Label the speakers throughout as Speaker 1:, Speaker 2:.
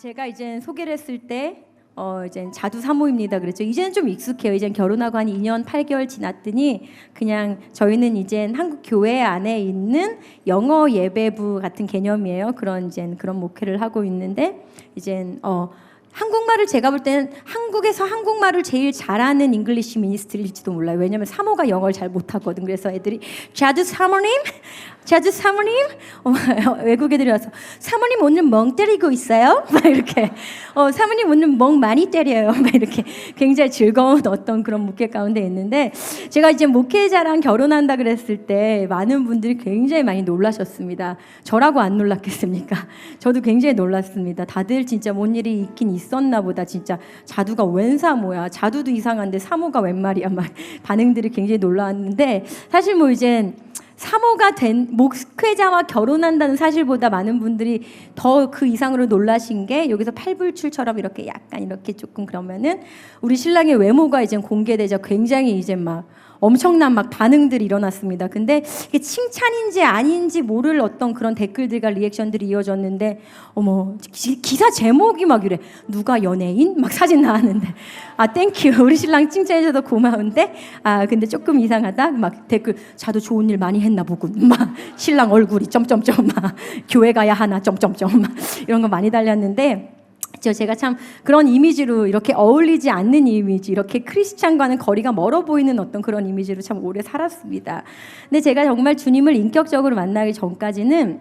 Speaker 1: 제가 이제 소개를 했을 때 이제 자두 사모입니다 그랬죠. 이제는 좀 익숙해요. 이제 결혼하고 한 2년 8개월 지났더니 그냥 저희는 이제 한국 교회 안에 있는 영어 예배부 같은 개념이에요. 그런 목회를 하고 있는데 이제 한국말을 제가 볼 때는 한국에서 한국말을 제일 잘하는 잉글리시 미니스트리일지도 몰라요. 왜냐면 사모가 영어를 잘 못하거든. 그래서 애들이 자두 사모님 외국 애들이 와서 사모님 오늘 멍 때리고 있어요? 막 이렇게 사모님 오늘 멍 많이 때려요. 막 이렇게 굉장히 즐거운 어떤 그런 목회 가운데 있는데, 제가 이제 목회자랑 결혼한다 그랬을 때 많은 분들이 굉장히 많이 놀라셨습니다. 저라고 안 놀랐겠습니까? 저도 굉장히 놀랐습니다. 다들 진짜 뭔 일이 있긴 있었나 보다. 진짜 자두가 웬 사모야? 자두도 이상한데 사모가 웬 말이야? 막 반응들이 굉장히 놀라웠는데, 사실 뭐 이제 사모가 된 목회자와 결혼한다는 사실보다 많은 분들이 더 그 이상으로 놀라신 게, 여기서 팔불출처럼 이렇게 약간 이렇게 조금 그러면은 우리 신랑의 외모가 이제 공개되자 굉장히 이제 막 엄청난 막 반응들이 일어났습니다. 근데 이게 칭찬인지 아닌지 모를 어떤 그런 댓글들과 리액션들이 이어졌는데, 어머, 기사 제목이 막 이래. 누가 연예인? 막 사진 나왔는데, 땡큐. 우리 신랑 칭찬해줘서 고마운데, 근데 조금 이상하다. 막 댓글, 자도 좋은 일 많이 했나 보군. 막 신랑 얼굴이 점점점 막 교회 가야 하나 점점점 막 이런 거 많이 달렸는데, 제가 참 그런 이미지로 이렇게 어울리지 않는 이미지, 이렇게 크리스찬과는 거리가 멀어 보이는 어떤 그런 이미지로 참 오래 살았습니다. 근데 제가 정말 주님을 인격적으로 만나기 전까지는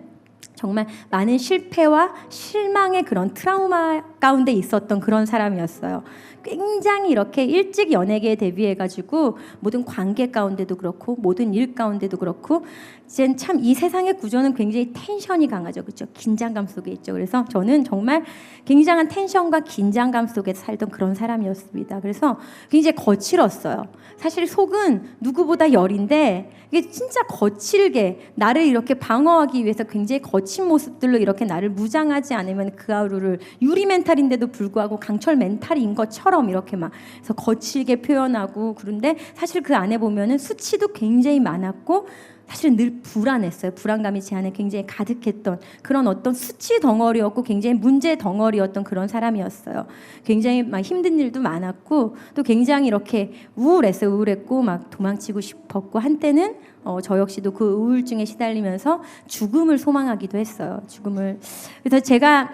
Speaker 1: 정말 많은 실패와 실망의 그런 트라우마 가운데 있었던 그런 사람이었어요. 굉장히 이렇게 일찍 연예계에 데뷔해가지고 모든 관계 가운데도 그렇고 모든 일 가운데도 그렇고, 이제 참 이 세상의 구조는 굉장히 텐션이 강하죠, 그렇죠? 긴장감 속에 있죠. 그래서 저는 정말 굉장한 텐션과 긴장감 속에 살던 그런 사람이었습니다. 그래서 굉장히 거칠었어요. 사실 속은 누구보다 열인데, 이게 진짜 거칠게 나를 이렇게 방어하기 위해서 굉장히 거친 모습들로 이렇게 나를 무장하지 않으면 그 하루를, 유리 멘탈인데도 불구하고 강철 멘탈인 것처럼 이렇게 막 그래서 거칠게 표현하고, 그런데 사실 그 안에 보면은 수치도 굉장히 많았고, 사실은 늘 불안했어요. 불안감이 제 안에 굉장히 가득했던 그런 어떤 수치 덩어리였고, 굉장히 문제 덩어리였던 그런 사람이었어요. 굉장히 막 힘든 일도 많았고, 또 굉장히 이렇게 우울했고 막 도망치고 싶었고, 한때는 저 역시도 그 우울증에 시달리면서 죽음을 소망하기도 했어요. 죽음을. 그래서 제가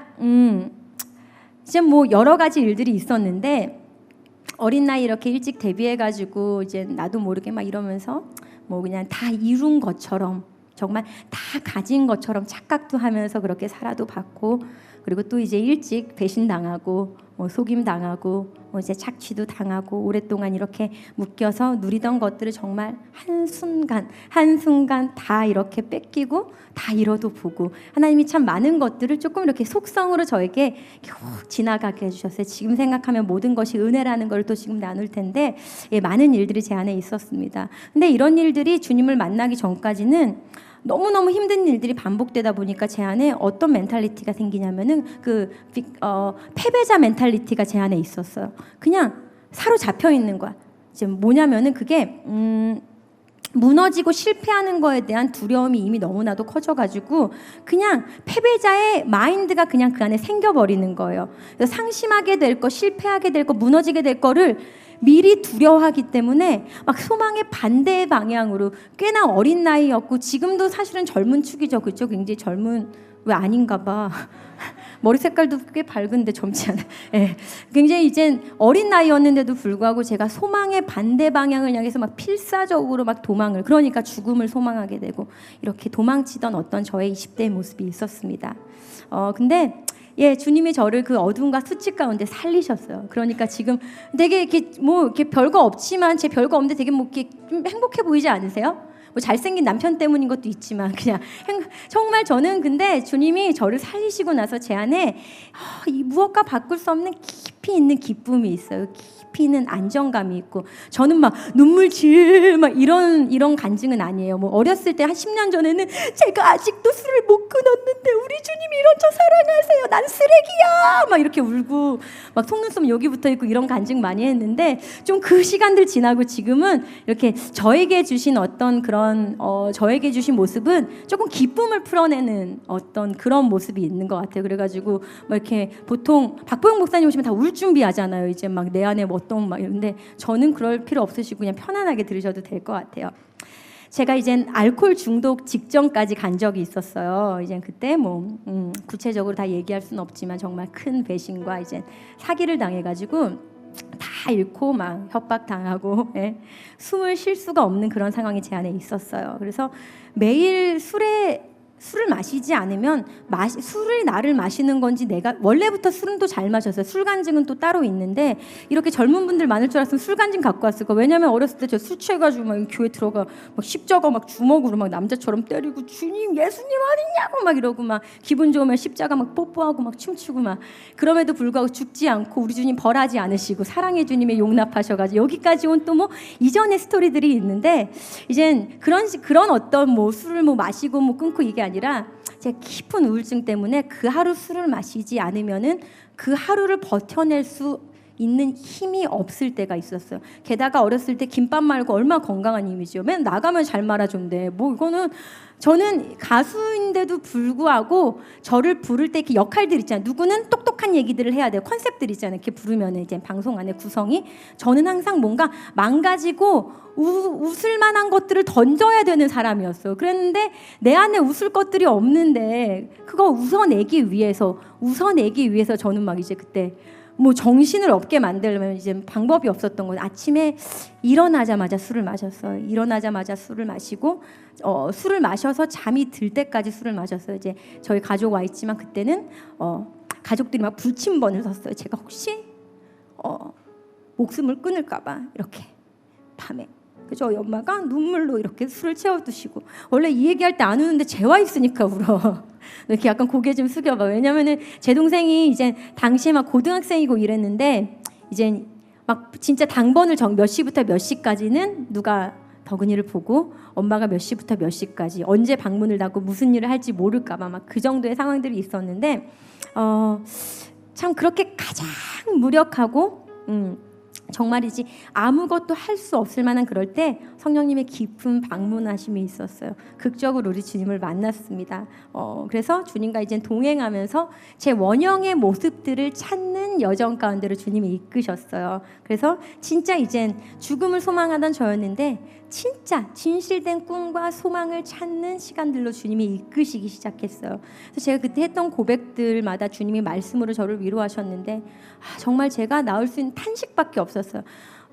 Speaker 1: 이제 뭐 여러 가지 일들이 있었는데, 어린 나이 이렇게 일찍 데뷔해가지고 이제 나도 모르게 막 이러면서 뭐 그냥 다 이룬 것처럼, 정말 다 가진 것처럼 착각도 하면서 그렇게 살아도 봤고, 그리고 또 이제 일찍 배신당하고 속임당하고 이제 착취도 당하고, 오랫동안 이렇게 묶여서 누리던 것들을 정말 한순간 다 이렇게 뺏기고 다 잃어도 보고, 하나님이 참 많은 것들을 조금 이렇게 속성으로 저에게 훅 지나가게 해주셨어요. 지금 생각하면 모든 것이 은혜라는 걸 또 지금 나눌 텐데, 많은 일들이 제 안에 있었습니다. 근데 이런 일들이 주님을 만나기 전까지는 너무너무 힘든 일들이 반복되다 보니까 제 안에 어떤 멘탈리티가 생기냐면은 패배자 멘탈리티가 제 안에 있었어요. 그냥 사로잡혀 있는 거야. 이제 뭐냐면은 그게 무너지고 실패하는 거에 대한 두려움이 이미 너무나도 커져가지고 그냥 패배자의 마인드가 그냥 그 안에 생겨버리는 거예요. 그래서 상심하게 될 거, 실패하게 될 거, 무너지게 될 거를 미리 두려워하기 때문에 막 소망의 반대의 방향으로, 꽤나 어린 나이였고 지금도 사실은 젊은 축이죠, 그렇죠? 굉장히 젊은, 왜 아닌가 봐. 머리 색깔도 꽤 밝은데 젊지 않아. 굉장히 이젠 어린 나이였는데도 불구하고 제가 소망의 반대 방향을 향해서 막 필사적으로 막 도망을, 그러니까 죽음을 소망하게 되고 이렇게 도망치던 어떤 저의 20대의 모습이 있었습니다. 근데 주님이 저를 그 어둠과 수치 가운데 살리셨어요. 그러니까 지금 되게 이렇게 별거 없지만, 제 별거 없는데 되게 이렇게 좀 행복해 보이지 않으세요? 뭐 잘생긴 남편 때문인 것도 있지만 그냥 정말 저는, 근데 주님이 저를 살리시고 나서 제 안에 이 무엇과 바꿀 수 없는 깊이 있는 기쁨이 있어요. 깊이 있는 안정감이 있고, 저는 막 눈물 막 이런 간증은 아니에요. 뭐 어렸을 때 한 10년 전에는 제가 아직도 술을 못 끊었는데 우리 주님이 이런 저 사랑하세요. 난 쓰레기야. 막 이렇게 울고 막 속눈썹 여기 붙어 있고 이런 간증 많이 했는데, 좀 그 시간들 지나고 지금은 이렇게 저에게 주신 어떤 그런 저에게 주신 모습은 조금 기쁨을 풀어내는 어떤 그런 모습이 있는 것 같아요. 그래가지고 뭐 이렇게 보통 박보영 목사님 오시면 다 울 준비하잖아요. 이제 막 내 안에 뭐 어떤 막 이런데, 저는 그럴 필요 없으시고 그냥 편안하게 들으셔도 될 것 같아요. 제가 이젠 알코올 중독 직전까지 간 적이 있었어요. 이제 그때 뭐 구체적으로 다 얘기할 수는 없지만 정말 큰 배신과 이제 사기를 당해가지고 다 잃고 막 협박당하고, 예, 숨을 쉴 수가 없는 그런 상황이 제 안에 있었어요. 그래서 매일 술을 마시지 않으면 술을 나를 마시는 건지, 내가 원래부터 술은 또 잘 마셨어요. 술 간증은 또 따로 있는데, 이렇게 젊은 분들 많을 줄 알았으면 술 간증 갖고 왔을 거. 왜냐면 어렸을 때 저 술 취해가지고 막 교회 들어가 막 십자가 막 주먹으로 막 남자처럼 때리고 주님 예수님 어딨냐고 막 이러고, 막 기분 좋으면 십자가 막 뽀뽀하고 막 춤추고 막, 그럼에도 불구하고 죽지 않고 우리 주님 벌하지 않으시고 사랑의 주님의 용납하셔가지고 여기까지 온 또 뭐 이전의 스토리들이 있는데, 이젠 그런 어떤 뭐 술을 뭐 마시고 뭐 끊고 이게 아니라, 제 깊은 우울증 때문에 그 하루 술을 마시지 않으면은 그 하루를 버텨낼 수 있는 힘이 없을 때가 있었어요. 게다가 어렸을 때 김밥 말고 얼마나 건강한 이미지요. 맨 나가면 잘 말아준대. 뭐 이거는, 저는 가수인데도 불구하고 저를 부를 때 이렇게 역할들 있잖아요. 누구는 똑똑한 얘기들을 해야 돼요. 컨셉들 있잖아요. 이렇게 부르면 이제 방송 안에 구성이, 저는 항상 뭔가 망가지고 웃을 만한 것들을 던져야 되는 사람이었어요. 그랬는데 내 안에 웃을 것들이 없는데, 그거 웃어내기 위해서 저는 막 이제 그때 뭐 정신을 없게 만들려면 이제 방법이 없었던 거예요. 아침에 일어나자마자 술을 마셨어요. 일어나자마자 술을 마시고 술을 마셔서 잠이 들 때까지 술을 마셨어요. 이제 저희 가족 와 있지만 그때는 가족들이 막 불침번을 섰어요. 제가 혹시 목숨을 끊을까봐 이렇게 밤에. 저희 엄마가 눈물로 이렇게 술을 채워두시고, 원래 이 얘기할 때 안 우는데 재와 있으니까 울어. 이렇게 약간 고개 좀 숙여봐. 왜냐면은 제 동생이 이제 당시에 막 고등학생이고 이랬는데, 이제 막 진짜 당번을 몇 시부터 몇 시까지는 누가 덕은이를 보고, 엄마가 몇 시부터 몇 시까지 언제 방문을 닫고 무슨 일을 할지 모를까봐 막 그 정도의 상황들이 있었는데, 참 그렇게 가장 무력하고 정말이지 아무것도 할 수 없을 만한 그럴 때 성령님의 깊은 방문하심이 있었어요. 극적으로 우리 주님을 만났습니다. 그래서 주님과 이제 동행하면서 제 원형의 모습들을 찾는 여정 가운데로 주님이 이끄셨어요. 그래서 진짜 이젠 죽음을 소망하던 저였는데 진짜 진실된 꿈과 소망을 찾는 시간들로 주님이 이끄시기 시작했어요. 그래서 제가 그때 했던 고백들마다 주님이 말씀으로 저를 위로하셨는데, 정말 제가 나올 수 있는 탄식밖에 없었어요.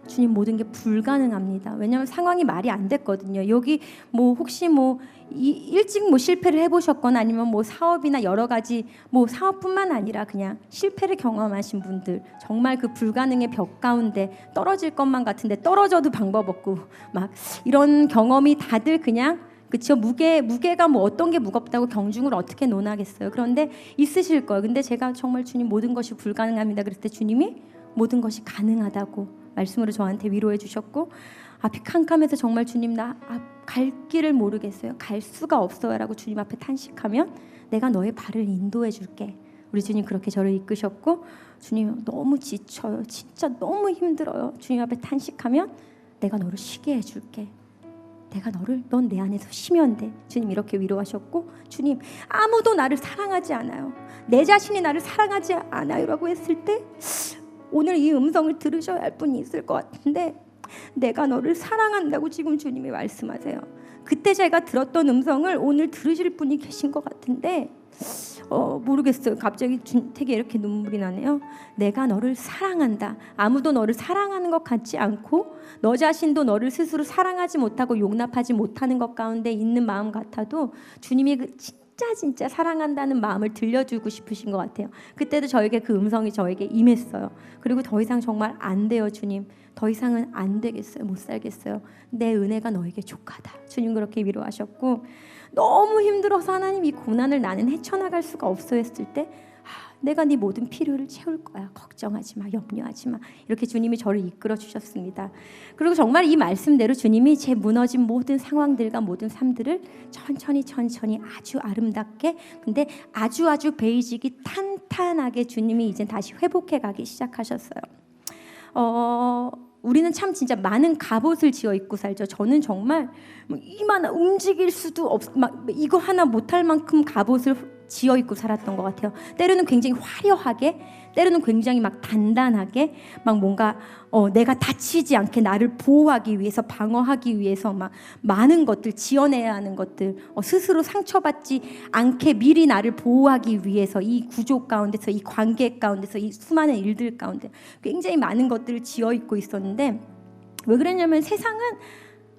Speaker 1: 주님, 모든 게 불가능합니다. 왜냐하면 상황이 말이 안 됐거든요. 여기 뭐 혹시 뭐 일찍 뭐 실패를 해보셨거나 아니면 뭐 사업이나 여러 가지 뭐 사업뿐만 아니라 그냥 실패를 경험하신 분들, 정말 그 불가능의 벽 가운데 떨어질 것만 같은데 떨어져도 방법 없고 막 이런 경험이 다들 그냥, 그쵸, 무게가 뭐 어떤 게 무겁다고 경중을 어떻게 논하겠어요. 그런데 있으실 거예요. 근데 제가 정말 주님 모든 것이 불가능합니다 그랬을 때 주님이 모든 것이 가능하다고 말씀으로 저한테 위로해 주셨고, 앞이 캄캄해서 정말 주님 나 갈 길을 모르겠어요. 갈 수가 없어요 라고 주님 앞에 탄식하면 내가 너의 발을 인도해 줄게. 우리 주님 그렇게 저를 이끄셨고, 주님 너무 지쳐요. 진짜 너무 힘들어요. 주님 앞에 탄식하면 내가 너를 쉬게 해줄게. 넌 내 안에서 쉬면 돼. 주님 이렇게 위로하셨고, 주님 아무도 나를 사랑하지 않아요. 내 자신이 나를 사랑하지 않아요 라고 했을 때 오늘 이 음성을 들으셔야 할 분이 있을 것 같은데, 내가 너를 사랑한다고 지금 주님이 말씀하세요. 그때 제가 들었던 음성을 오늘 들으실 분이 계신 것 같은데 모르겠어요. 갑자기 되게 이렇게 눈물이 나네요. 내가 너를 사랑한다. 아무도 너를 사랑하는 것 같지 않고 너 자신도 너를 스스로 사랑하지 못하고 용납하지 못하는 것 가운데 있는 마음 같아도 주님이 그 진짜 사랑한다는 마음을 들려주고 싶으신 것 같아요. 그때도 저에게 그 음성이 저에게 임했어요. 그리고 더 이상 정말 안 돼요 주님. 더 이상은 안 되겠어요. 못 살겠어요. 내 은혜가 너에게 족하다. 주님 그렇게 위로하셨고, 너무 힘들어서 하나님 이 고난을 나는 헤쳐나갈 수가 없어 했을 때 내가 네 모든 필요를 채울 거야. 걱정하지 마, 염려하지 마. 이렇게 주님이 저를 이끌어 주셨습니다. 그리고 정말 이 말씀대로 주님이 제 무너진 모든 상황들과 모든 삶들을 천천히 아주 아름답게, 근데 아주 베이직이 탄탄하게 주님이 이제 다시 회복해 가기 시작하셨어요. 우리는 참 진짜 많은 갑옷을 지어 입고 살죠. 저는 정말 이만 움직일 수도 막 이거 하나 못할 만큼 갑옷을 지어 입고 살았던 것 같아요. 때로는 굉장히 화려하게, 때로는 굉장히 막 단단하게, 막 뭔가 내가 다치지 않게 나를 보호하기 위해서, 방어하기 위해서 막 많은 것들, 지어내야 하는 것들, 스스로 상처받지 않게 미리 나를 보호하기 위해서 이 구조 가운데서, 이 관계 가운데서, 이 수많은 일들 가운데 굉장히 많은 것들을 지어 입고 있었는데, 왜 그랬냐면 세상은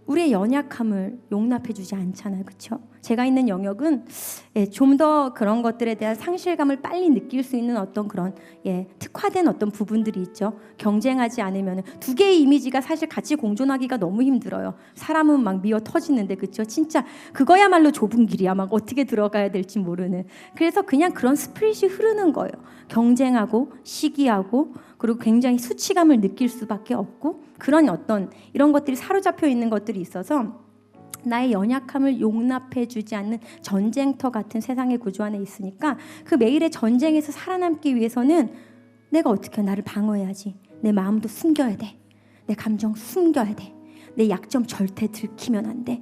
Speaker 1: 우리의 연약함을 용납해주지 않잖아요, 그렇죠? 제가 있는 영역은 좀 더 그런 것들에 대한 상실감을 빨리 느낄 수 있는 어떤 그런 특화된 어떤 부분들이 있죠. 경쟁하지 않으면 두 개의 이미지가 사실 같이 공존하기가 너무 힘들어요. 사람은 막 미어 터지는데, 그렇죠? 진짜 그거야말로 좁은 길이야. 막 어떻게 들어가야 될지 모르는. 그래서 그냥 그런 스피릿이 흐르는 거예요. 경쟁하고 시기하고, 그리고 굉장히 수치감을 느낄 수밖에 없고, 그런 어떤 이런 것들이 사로잡혀 있는 것들이 있어서 나의 연약함을 용납해주지 않는 전쟁터 같은 세상의 구조 안에 있으니까, 그 매일의 전쟁에서 살아남기 위해서는 내가 어떻게 나를 방어해야지. 내 마음도 숨겨야 돼. 내 감정 숨겨야 돼. 내 약점 절대 들키면 안 돼.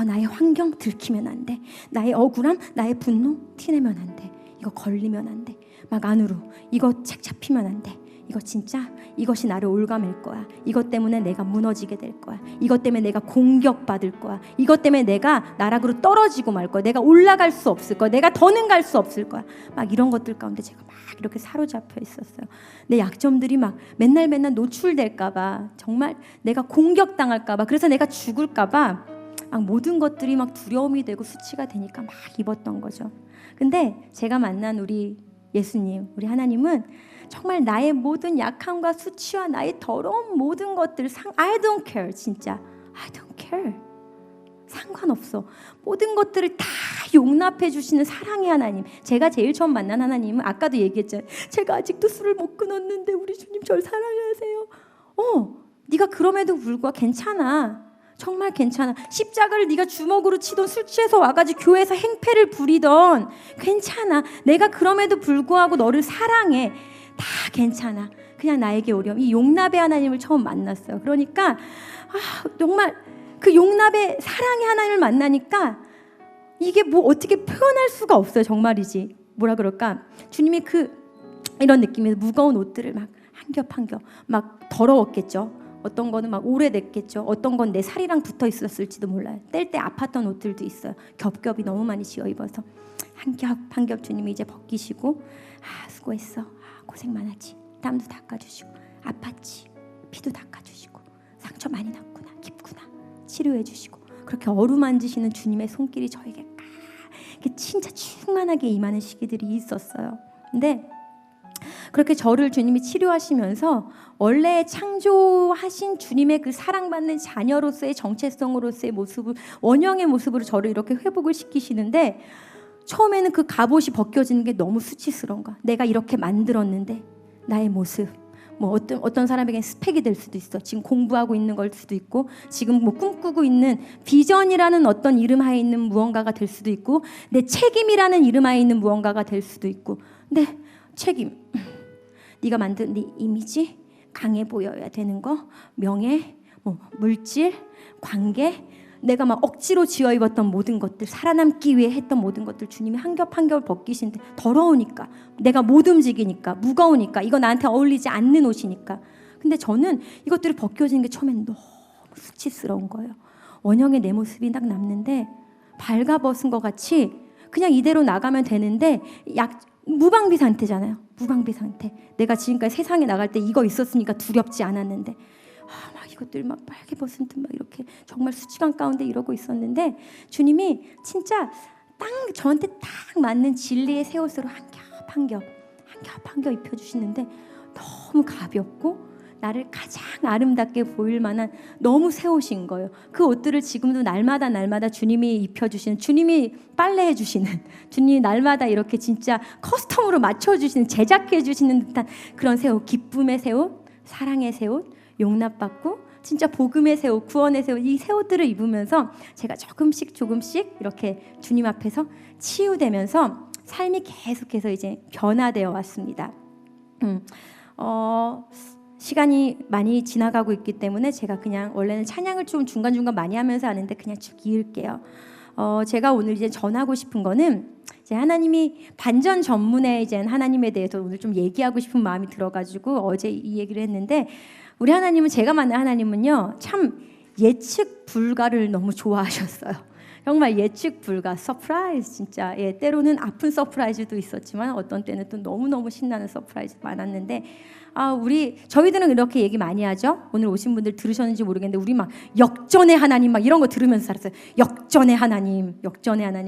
Speaker 1: 나의 환경 들키면 안 돼. 나의 억울함, 나의 분노 티내면 안 돼. 이거 걸리면 안 돼. 막 안으로 이거 책 잡히면 안 돼. 이거 진짜 이것이 나를 올가맬 거야. 이것 때문에 내가 무너지게 될 거야. 이것 때문에 내가 공격받을 거야. 이것 때문에 내가 나락으로 떨어지고 말 거야. 내가 올라갈 수 없을 거야. 내가 더는 갈 수 없을 거야. 막 이런 것들 가운데 제가 막 이렇게 사로잡혀 있었어요. 내 약점들이 막 맨날 노출될까 봐, 정말 내가 공격당할까 봐, 그래서 내가 죽을까 봐 막 모든 것들이 막 두려움이 되고 수치가 되니까 막 입었던 거죠. 근데 제가 만난 우리 예수님, 우리 하나님은 정말 나의 모든 약함과 수치와 나의 더러운 모든 것들 I don't care. 진짜 I don't care. 상관없어. 모든 것들을 다 용납해 주시는 사랑의 하나님. 제가 제일 처음 만난 하나님은 아까도 얘기했잖아요. 제가 아직도 술을 못 끊었는데 우리 주님 절 사랑하세요. 네가 그럼에도 불구하고 괜찮아. 정말 괜찮아. 십자가를 네가 주먹으로 치던, 술 취해서 와가지고 교회에서 행패를 부리던 괜찮아. 내가 그럼에도 불구하고 너를 사랑해. 다 괜찮아. 그냥 나에게 오렴. 이 용납의 하나님을 처음 만났어요. 그러니까 정말 그 용납의 사랑의 하나님을 만나니까 이게 뭐 어떻게 표현할 수가 없어요. 정말이지. 뭐라 그럴까? 주님이 이런 느낌에서 무거운 옷들을 막 한 겹 막 더러웠겠죠. 어떤 거는 막 오래됐겠죠. 어떤 건 내 살이랑 붙어 있었을지도 몰라요. 뗄 때 아팠던 옷들도 있어요. 겹겹이 너무 많이 지어 입어서 한 겹 주님이 이제 벗기시고, 수고했어. 고생 많았지. 땀도 닦아주시고, 아팠지. 피도 닦아주시고, 상처 많이 났구나, 깊구나, 치료해주시고, 그렇게 어루만지시는 주님의 손길이 저에게 진짜 충만하게 임하는 시기들이 있었어요. 근데 그렇게 저를 주님이 치료하시면서 원래 창조하신 주님의 그 사랑받는 자녀로서의 정체성으로서의 모습을, 원형의 모습으로 저를 이렇게 회복을 시키시는데, 처음에는 그 갑옷이 벗겨지는 게 너무 수치스러운 거야. 내가 이렇게 만들었는데 나의 모습, 뭐 어떤 사람에게는 스펙이 될 수도 있어. 지금 공부하고 있는 걸 수도 있고, 지금 뭐 꿈꾸고 있는 비전이라는 어떤 이름 하에 있는 무언가가 될 수도 있고, 내 책임이라는 이름 하에 있는 무언가가 될 수도 있고. 근데 책임, 네가 만든 네 이미지, 강해 보여야 되는 거, 명예, 뭐 물질, 관계, 내가 막 억지로 지어 입었던 모든 것들, 살아남기 위해 했던 모든 것들 주님이 한 겹 한 겹 벗기시는데, 더러우니까, 내가 못 움직이니까, 무거우니까, 이거 나한테 어울리지 않는 옷이니까. 근데 저는 이것들이 벗겨지는 게 처음엔 너무 수치스러운 거예요. 원형의 내 모습이 딱 남는데 발가벗은 것 같이 그냥 이대로 나가면 되는데, 무방비 상태잖아요. 무방비 상태. 내가 지금까지 세상에 나갈 때 이거 있었으니까 두렵지 않았는데, 막 이것들 막 빨개 벗은 듯 막 이렇게 정말 수치감 가운데 이러고 있었는데, 주님이 진짜 저한테 딱 맞는 진리의 새 옷으로 한 겹 한 겹 입혀주시는데 너무 가볍고 나를 가장 아름답게 보일 만한 너무 새 옷인 거예요. 그 옷들을 지금도 날마다 주님이 입혀주시는, 주님이 빨래해 주시는, 주님이 날마다 이렇게 진짜 커스텀으로 맞춰주시는, 제작해 주시는 듯한 그런 새 옷, 기쁨의 새 옷, 사랑의 새 옷, 용납받고 진짜 복음의 새 옷, 구원의 새 옷, 이 새 옷들을 입으면서 제가 조금씩 이렇게 주님 앞에서 치유되면서 삶이 계속해서 이제 변화되어 왔습니다. 시간이 많이 지나가고 있기 때문에 제가 그냥 원래는 찬양을 좀 중간중간 많이 하면서 하는데 그냥 쭉 이을게요. 제가 오늘 이제 전하고 싶은 거는 이제 하나님이 반전 전문에 이제 하나님에 대해서 오늘 좀 얘기하고 싶은 마음이 들어가지고 어제 이 얘기를 했는데, 우리 하나님은, 제가 만난 하나님은요 참 예측 불가를 너무 좋아하셨어요. 정말 예측 불가, 서프라이즈, 진짜 때로는 아픈 서프라이즈도 있었지만 어떤 때는 또 너무너무 신나는 서프라이즈 많았는데, 저희들은 이렇게 얘기 많이 하죠. 오늘 오신 분들 들으셨는지 모르겠는데 우리 막 역전의 하나님 막 이런 거 들으면서 살았어요. 역전의 하나님.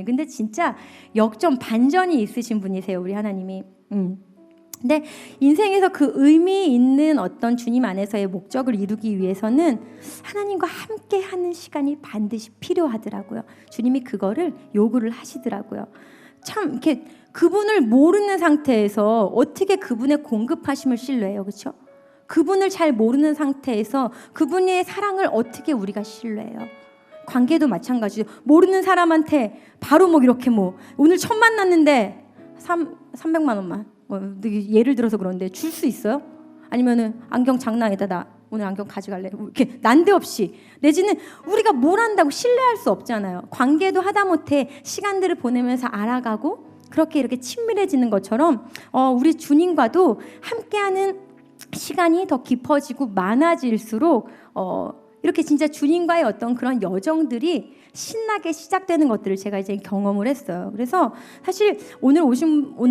Speaker 1: 근데 진짜 역전, 반전이 있으신 분이세요, 우리 하나님이. 근데 인생에서 그 의미 있는 어떤 주님 안에서의 목적을 이루기 위해서는 하나님과 함께 하는 시간이 반드시 필요하더라고요. 주님이 그거를 요구를 하시더라고요. 참 이렇게 그분을 모르는 상태에서 어떻게 그분의 공급하심을 신뢰해요, 그렇죠? 그분을 잘 모르는 상태에서 그분의 사랑을 어떻게 우리가 신뢰해요? 관계도 마찬가지죠. 모르는 사람한테 바로 이렇게 오늘 처음 만났는데 300만 원만 예를 들어서 그런데 줄 수 있어요? 아니면은 안경 장난에다 나 오늘 안경 가져갈래? 이렇게 난데없이, 내지는 우리가 뭘 한다고 신뢰할 수 없잖아요. 관계도 하다못해 시간들을 보내면서 알아가고 그렇게 이렇게 친밀해지는 것처럼 우리 주님과도 함께하는 시간이 더 깊어지고 많아질수록 이렇게 진짜 주님과의 어떤 그런 여정들이 신나게 시작되는 것들을 제가 이제 경험을 했어요. 그래서 사실 오늘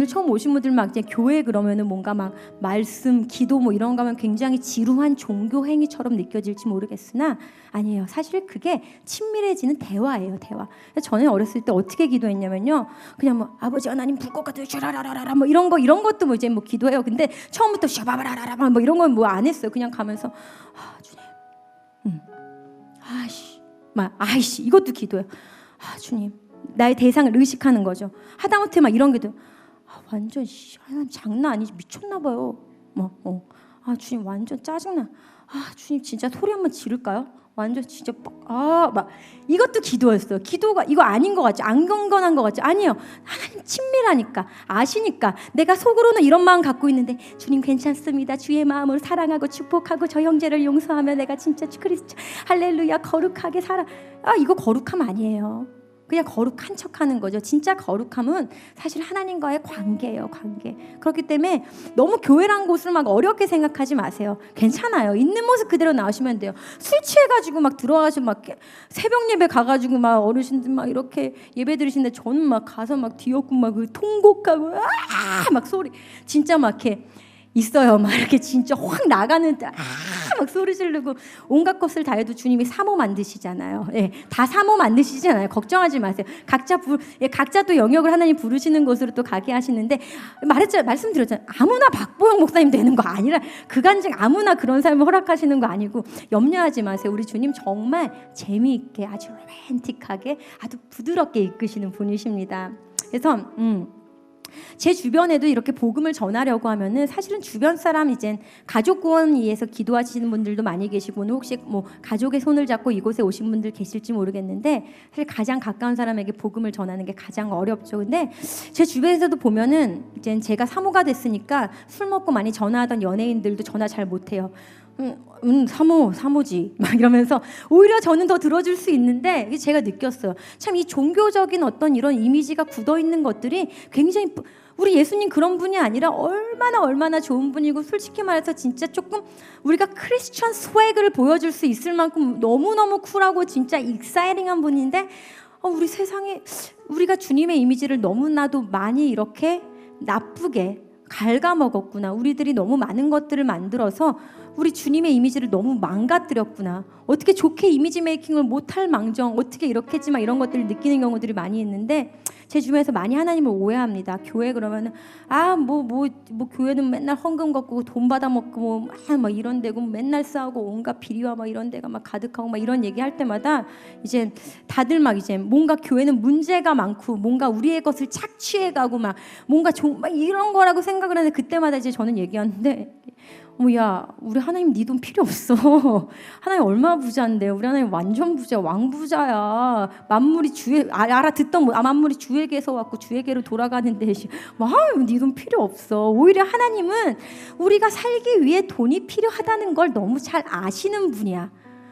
Speaker 1: 처음 오신 분들 막 이제 교회 그러면은 뭔가 막 말씀, 기도 이런 거 하면 굉장히 지루한 종교 행위처럼 느껴질지 모르겠으나 아니에요. 사실 그게 친밀해지는 대화예요, 대화. 저는 어렸을 때 어떻게 기도했냐면요, 그냥 아버지 하나님 불꽃 같은 샤라라라라 이런 것도 이제 기도해요. 근데 처음부터 샤바바라라라 이런 건 안 했어요. 그냥 가면서 주님, 아이씨 이것도 기도해요. 주님, 나의 대상을 의식하는 거죠. 하다못해 이런 게도 완전 하나님 장난 아니지, 미쳤나 봐요. 주님 완전 짜증나. 주님 진짜 소리 한번 지를까요? 완전 진짜 이것도 기도였어요. 기도가 이거 아닌 것 같죠? 안 경건한 것 같죠? 아니에요. 하나님 친밀하니까, 아시니까. 내가 속으로는 이런 마음 갖고 있는데 주님 괜찮습니다. 주의 마음으로 사랑하고 축복하고 저 형제를 용서하며 내가 진짜 그리스도 할렐루야 거룩하게 살아. 이거 거룩함 아니에요. 그냥 거룩한 척하는 거죠. 진짜 거룩함은 사실 하나님과의 관계예요, 관계. 그렇기 때문에 너무 교회란 곳을 어렵게 생각하지 마세요. 괜찮아요. 있는 모습 그대로 나오시면 돼요. 술 취해가지고 들어와서 새벽 예배 가가지고 어르신들 이렇게 예배 드리시는데 저는 가서 뒤엎고 그 통곡하고 소리 진짜 이렇게 있어요. 이렇게 진짜 확 나가는 막 소리 지르고 온갖 것을 다 해도 주님이 사모 만드시잖아요. 다 사모 만드시잖아요. 걱정하지 마세요. 각자 또 영역을 하나님 부르시는 곳으로 또 가게 하시는데, 말씀드렸잖아요. 아무나 박보영 목사님 되는 거 아니라, 그간증 아무나 그런 삶을 허락하시는 거 아니고 염려하지 마세요. 우리 주님 정말 재미있게, 아주 로맨틱하게, 아주 부드럽게 이끄시는 분이십니다. 그래서 제 주변에도 이렇게 복음을 전하려고 하면은 사실은 주변 사람, 이젠 가족 구원 위해서 기도하시는 분들도 많이 계시고, 혹시 가족의 손을 잡고 이곳에 오신 분들 계실지 모르겠는데, 사실 가장 가까운 사람에게 복음을 전하는 게 가장 어렵죠. 근데 제 주변에서도 보면은 이젠 제가 사모가 됐으니까 술 먹고 많이 전화하던 연예인들도 전화 잘 못해요. 사모지 이러면서 오히려 저는 더 들어줄 수 있는데, 제가 느꼈어요. 참 이 종교적인 어떤 이런 이미지가 굳어있는 것들이 굉장히, 우리 예수님 그런 분이 아니라 얼마나 좋은 분이고, 솔직히 말해서 진짜 조금 우리가 크리스천 스웨그를 보여줄 수 있을 만큼 너무너무 쿨하고 진짜 익사이팅한 분인데, 우리 세상에 우리가 주님의 이미지를 너무나도 많이 이렇게 나쁘게 갉아먹었구나. 우리들이 너무 많은 것들을 만들어서 우리 주님의 이미지를 너무 망가뜨렸구나. 어떻게 좋게 이미지 메이킹을 못할 망정, 어떻게 이렇게 했지만 이런 것들을 느끼는 경우들이 많이 있는데, 제 주변에서 많이 하나님을 오해합니다. 교회 그러면은 뭐 교회는 맨날 헌금 걷고 돈 받아 먹고 막 이런 데고 맨날 싸우고 온갖 비리와 막 이런 데가 막 가득하고 막 이런 얘기 할 때마다 이제 다들 막 이제 뭔가 교회는 문제가 많고 뭔가 우리의 것을 착취해가고 막 뭔가 막 이런 거라고 생각을 하는데 그때마다 이제 저는 얘기하는데 야, 우리 하나님 네 돈 필요 없어. 하나님 얼마나 부자인데. 우리 하나님 완전 부자, 왕부자야. 만물이 알아듣던 만물이 주에게서 왔고 주에게로 돌아가는데 네 돈 필요 없어. 오히려 하나님은 우리가 살기 위해 돈이 필요하다는 걸 너무 잘 아시는 분이야.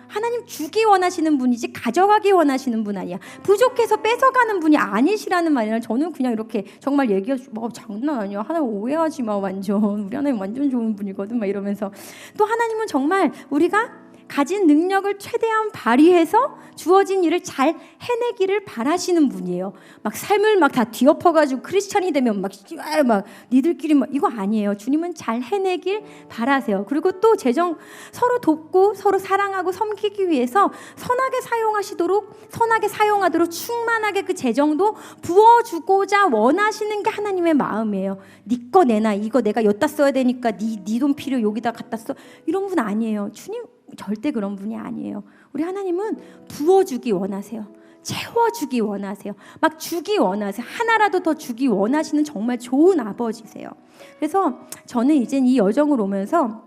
Speaker 1: 하나님 주기 원하시는 분이지 가져가기 원하시는 분 아니야. 부족해서 뺏어가는 분이 아니시라는 말이야. 저는 그냥 이렇게 정말 얘기하고 장난 아니야. 하나님 오해하지 마. 완전 우리 하나님 완전 좋은 분이거든 막 이러면서 또 하나님은 정말 우리가 가진 능력을 최대한 발휘해서 주어진 일을 잘 해내기를 바라시는 분이에요. 막 삶을 막 다 뒤엎어가지고 크리스찬이 되면 막 니들끼리 막 이거 아니에요. 주님은 잘 해내길 바라세요. 그리고 또 서로 돕고 서로 사랑하고 섬기기 위해서 선하게 사용하도록 충만하게 그 재정도 부어주고자 원하시는 게 하나님의 마음이에요. 네 거 내놔. 이거 내가 여기다 써야 되니까 네 돈 필요 여기다 갖다 써. 이런 분 아니에요. 주님 절대 그런 분이 아니에요. 우리 하나님은 부어주기 원하세요. 채워주기 원하세요. 막 주기 원하세요. 하나라도 더 주기 원하시는 정말 좋은 아버지세요. 그래서 저는 이제 이 여정을 오면서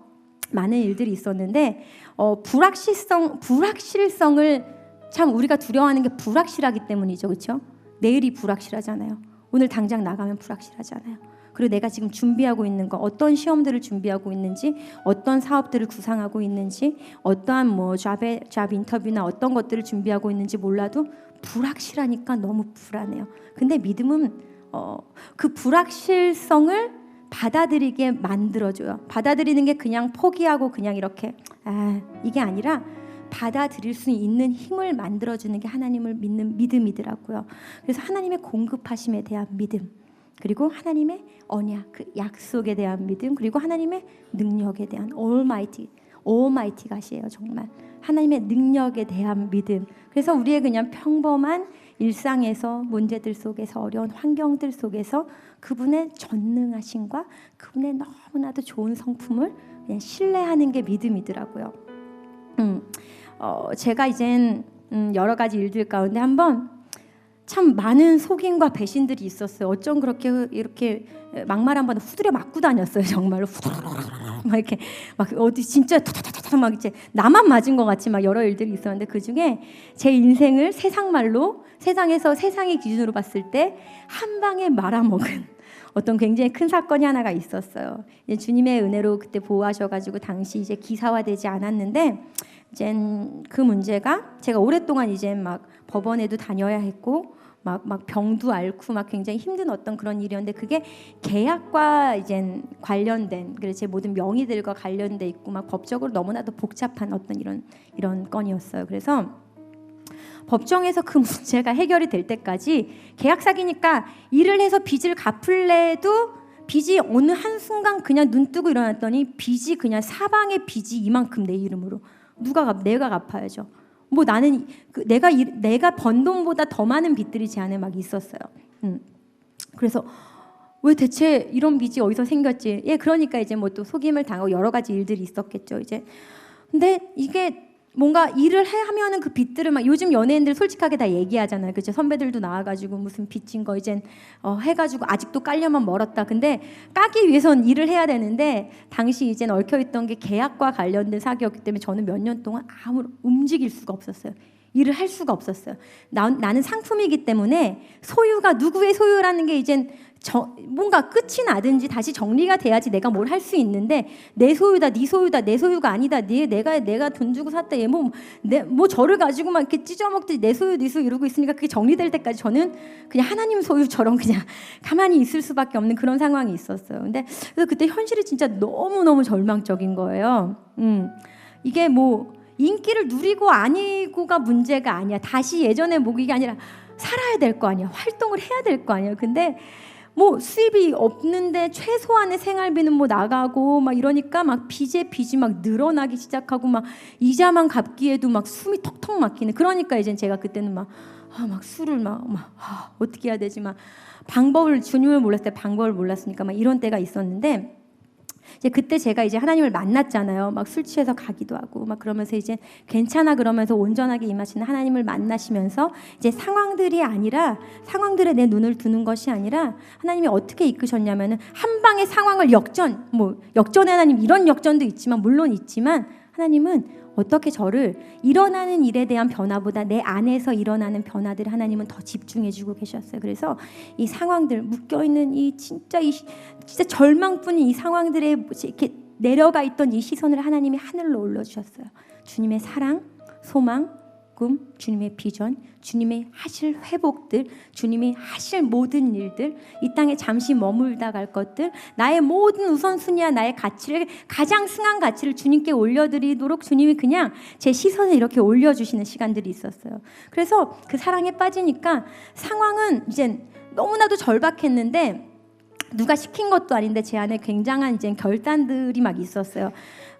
Speaker 1: 많은 일들이 있었는데 불확실성을 참 우리가 두려워하는 게 불확실하기 때문이죠. 그렇죠? 내일이 불확실하잖아요. 오늘 당장 나가면 불확실하잖아요. 그리고 내가 지금 준비하고 있는 거 어떤 시험들을 준비하고 있는지 어떤 사업들을 구상하고 있는지 어떠한 잡 인터뷰나 어떤 것들을 준비하고 있는지 몰라도 불확실하니까 너무 불안해요. 근데 믿음은 그 불확실성을 받아들이게 만들어줘요. 받아들이는 게 그냥 포기하고 그냥 이렇게 이게 아니라 받아들일 수 있는 힘을 만들어주는 게 하나님을 믿는 믿음이더라고요. 그래서 하나님의 공급하심에 대한 믿음, 그리고 하나님의 언약, 그 약속에 대한 믿음, 그리고 하나님의 능력에 대한 Almighty God이에요. 정말 하나님의 능력에 대한 믿음. 그래서 우리의 그냥 평범한 일상에서 문제들 속에서 어려운 환경들 속에서 그분의 전능하심과 그분의 너무나도 좋은 성품을 그냥 신뢰하는 게 믿음이더라고요. 제가 이젠 여러 가지 일들 가운데 한번 참 많은 속임과 배신들이 있었어요. 어쩜 그렇게 이렇게 막말 한번 후드려 맞고 다녔어요. 정말로 막 이렇게 막 어디 진짜 타타타타 막 이제 나만 맞은 것 같이 막 여러 일들이 있었는데 그 중에 제 인생을 세상말로 세상에서 세상의 기준으로 봤을 때 한 방에 말아먹은 어떤 굉장히 큰 사건이 하나가 있었어요. 이제 주님의 은혜로 그때 보호하셔가지고 당시 이제 기사화되지 않았는데 이제 그 문제가 제가 오랫동안 이제 막 법원에도 다녀야 했고 막 병도 앓고 막 굉장히 힘든 어떤 그런 일이었는데 그게 계약과 이제 관련된 그래서 제 모든 명의들과 관련돼 있고 막 법적으로 너무나도 복잡한 어떤 이런 건이었어요. 그래서 법정에서 그 문제가 해결이 될 때까지 계약 사기니까 일을 해서 빚을 갚을래도 빚이 어느 한순간 그냥 눈 뜨고 일어났더니 빚이 그냥 사방의 빚이 이만큼 내 이름으로 내가 갚아야죠. 뭐 나는 내가 번 돈보다 더 많은 빚들이 제 안에 막 있었어요. 그래서 왜 대체 이런 빚이 어디서 생겼지? 그러니까 이제 뭐 또 속임을 당하고 여러 가지 일들이 있었겠죠. 이제 근데 이게 뭔가 일을 하면은 그 빚들을 막 요즘 연예인들 솔직하게 다 얘기하잖아요. 그죠? 선배들도 나와가지고 무슨 빚진 거 이젠 해가지고 아직도 깔려면 멀었다. 근데 까기 위해선 일을 해야 되는데 당시 이젠 얽혀있던 게 계약과 관련된 사기였기 때문에 저는 몇 년 동안 아무런 움직일 수가 없었어요. 일을 할 수가 없었어요. 나는 상품이기 때문에 소유가 누구의 소유라는 게 이젠 뭔가 끝이 나든지 다시 정리가 돼야지 내가 뭘 할 수 있는데 내 소유다, 네 소유다, 내 소유가 아니다, 내가 돈 주고 샀다, 얘 뭐 저를 가지고 막 이렇게 찢어먹듯이 내 소유, 네 소유 이러고 있으니까 그게 정리될 때까지 저는 그냥 하나님 소유처럼 그냥 가만히 있을 수밖에 없는 그런 상황이 있었어요. 근데 그래서 그때 현실이 진짜 너무 절망적인 거예요. 이게 뭐 인기를 누리고 아니고가 문제가 아니야. 다시 예전의 목이가 아니라 살아야 될 거 아니야. 활동을 해야 될 거 아니야. 근데 뭐 수입이 없는데 최소한의 생활비는 뭐 나가고 막 이러니까 막 빚이 막 늘어나기 시작하고 막 이자만 갚기에도 막 숨이 턱턱 막히는. 그러니까 이제 제가 그때는 막 막 술을 어떻게 해야 되지? 막 방법을 주님을 몰랐을 때 방법을 몰랐으니까 막 이런 때가 있었는데 이제 그때 제가 이제 하나님을 만났잖아요. 막 술 취해서 가기도 하고 막 그러면서 이제 괜찮아 그러면서 온전하게 임하시는 하나님을 만나시면서 이제 상황들이 아니라 상황들에 내 눈을 두는 것이 아니라 하나님이 어떻게 이끄셨냐면은 한 방의 상황을 역전의 하나님 이런 역전도 있지만 물론 있지만 하나님은 어떻게 저를 일어나는 일에 대한 변화보다 내 안에서 일어나는 변화들 하나님은 더 집중해주고 계셨어요. 그래서 이 상황들 묶여있는 이 진짜 절망뿐인 이 상황들에 이렇게 내려가 있던 이 시선을 하나님이 하늘로 올려주셨어요. 주님의 사랑, 소망, 꿈, 주님의 비전, 주님의 하실 회복들, 주님이 하실 모든 일들, 이 땅에 잠시 머물다 갈 것들, 나의 모든 우선순위와 나의 가치를 가장 승한 가치를 주님께 올려드리도록 주님이 그냥 제 시선을 이렇게 올려주시는 시간들이 있었어요. 그래서 그 사랑에 빠지니까 상황은 이제 너무나도 절박했는데 누가 시킨 것도 아닌데 제 안에 굉장한 이제 결단들이 막 있었어요.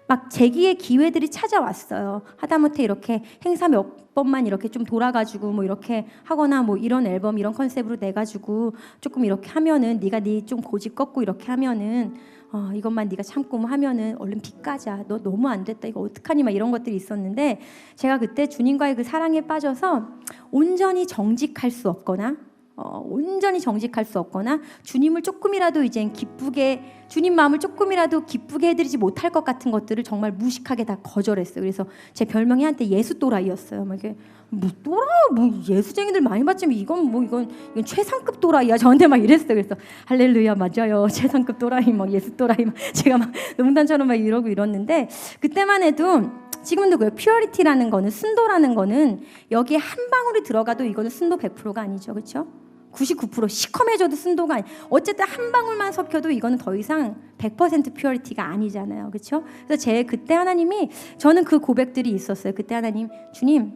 Speaker 1: 막 재기의 기회들이 찾아왔어요. 하다못해 이렇게 행사 몇 번만 이렇게 좀 돌아가지고 뭐 이렇게 하거나 뭐 이런 앨범 이런 컨셉으로 내가지고 조금 이렇게 하면은 네가 네 좀 고집 꺾고 이렇게 하면은 이것만 네가 참고 뭐 하면은 얼른 빚 가자. 너 너무 안 됐다. 이거 어떡하니? 막 이런 것들이 있었는데 제가 그때 주님과의 그 사랑에 빠져서 온전히 정직할 수 없거나 온전히 정직할 수 없거나 주님을 조금이라도 이제 기쁘게 주님 마음을 조금이라도 기쁘게 해드리지 못할 것 같은 것들을 정말 무식하게 다 거절했어요. 그래서 제 별명이 한때 예수 또라이였어요. 막 이게 뭐 또라 뭐 예수쟁이들 많이 봤지만 이건 최상급 또라이야. 저한테 막 이랬어요. 그래서 할렐루야 맞아요. 최상급 또라이 막 예수 또라이 막 제가 막 농담처럼 막 이러고 이랬는데 그때만 해도 지금도 그 퓨어리티라는 거는 순도라는 거는 여기에 한 방울이 들어가도 이거는 순도 100%가 아니죠. 그렇죠? 99% 시커매져도 순도가 아니. 어쨌든 한 방울만 섞여도 이거는 더 이상 100% 퓨어리티가 아니잖아요. 그렇죠? 그래서 제 그때 하나님이 저는 그 고백들이 있었어요. 그때 하나님 주님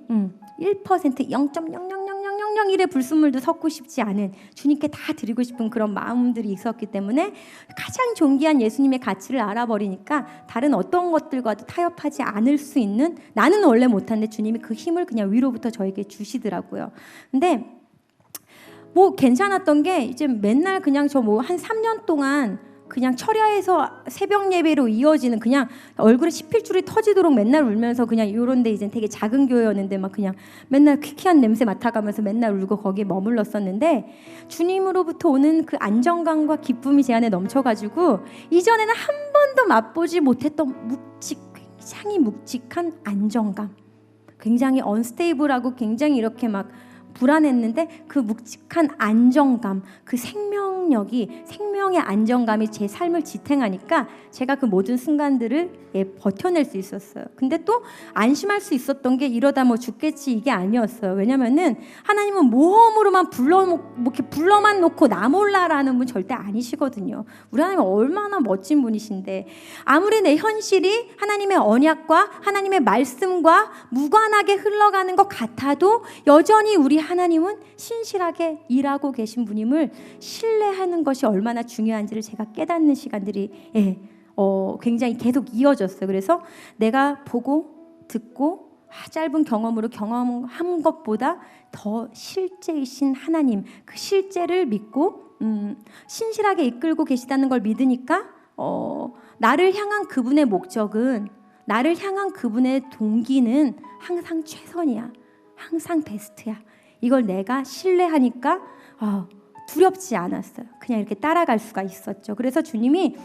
Speaker 1: 1% 0.0000001의 불순물도 섞고 싶지 않은 주님께 다 드리고 싶은 그런 마음들이 있었기 때문에 가장 존귀한 예수님의 가치를 알아버리니까 다른 어떤 것들과도 타협하지 않을 수 있는 나는 원래 못하는데 주님이 그 힘을 그냥 위로부터 저에게 주시더라고요. 근데 뭐 괜찮았던 게 이제 맨날 그냥 저 뭐 한 3년 동안 그냥 철야에서 새벽 예배로 이어지는 그냥 얼굴에 십필줄이 터지도록 맨날 울면서 그냥 요런데 이제 되게 작은 교회였는데 막 그냥 맨날 퀴퀴한 냄새 맡아가면서 맨날 울고 거기에 머물렀었는데 주님으로부터 오는 그 안정감과 기쁨이 제 안에 넘쳐가지고 이전에는 한 번도 맛보지 못했던 굉장히 묵직한 안정감, 굉장히 언스테이블하고 굉장히 이렇게 막 불안했는데 그 묵직한 안정감, 그 생명력이 생명의 안정감이 제 삶을 지탱하니까 제가 그 모든 순간들을 버텨낼 수 있었어요. 근데 또 안심할 수 있었던 게 이러다 뭐 죽겠지 이게 아니었어요. 왜냐면은 하나님은 모험으로만 불러만 놓고 나 몰라라는 분 절대 아니시거든요. 우리 하나님은 얼마나 멋진 분이신데 아무리 내 현실이 하나님의 언약과 하나님의 말씀과 무관하게 흘러가는 것 같아도 여전히 우리 하나님은 신실하게 일하고 계신 분임을 신뢰하는 것이 얼마나 중요한지를 제가 깨닫는 시간들이 굉장히 계속 이어졌어요. 그래서 내가 보고 듣고 짧은 경험으로 경험한 것보다 더 실제이신 하나님, 그 실제를 믿고 신실하게 이끌고 계시다는 걸 믿으니까 나를 향한 그분의 목적은, 나를 향한 그분의 동기는 항상 최선이야, 항상 베스트야. 이걸 내가 신뢰하니까 두렵지 않았어요. 그냥 이렇게 따라갈 수가 있었죠. 그래서 주님이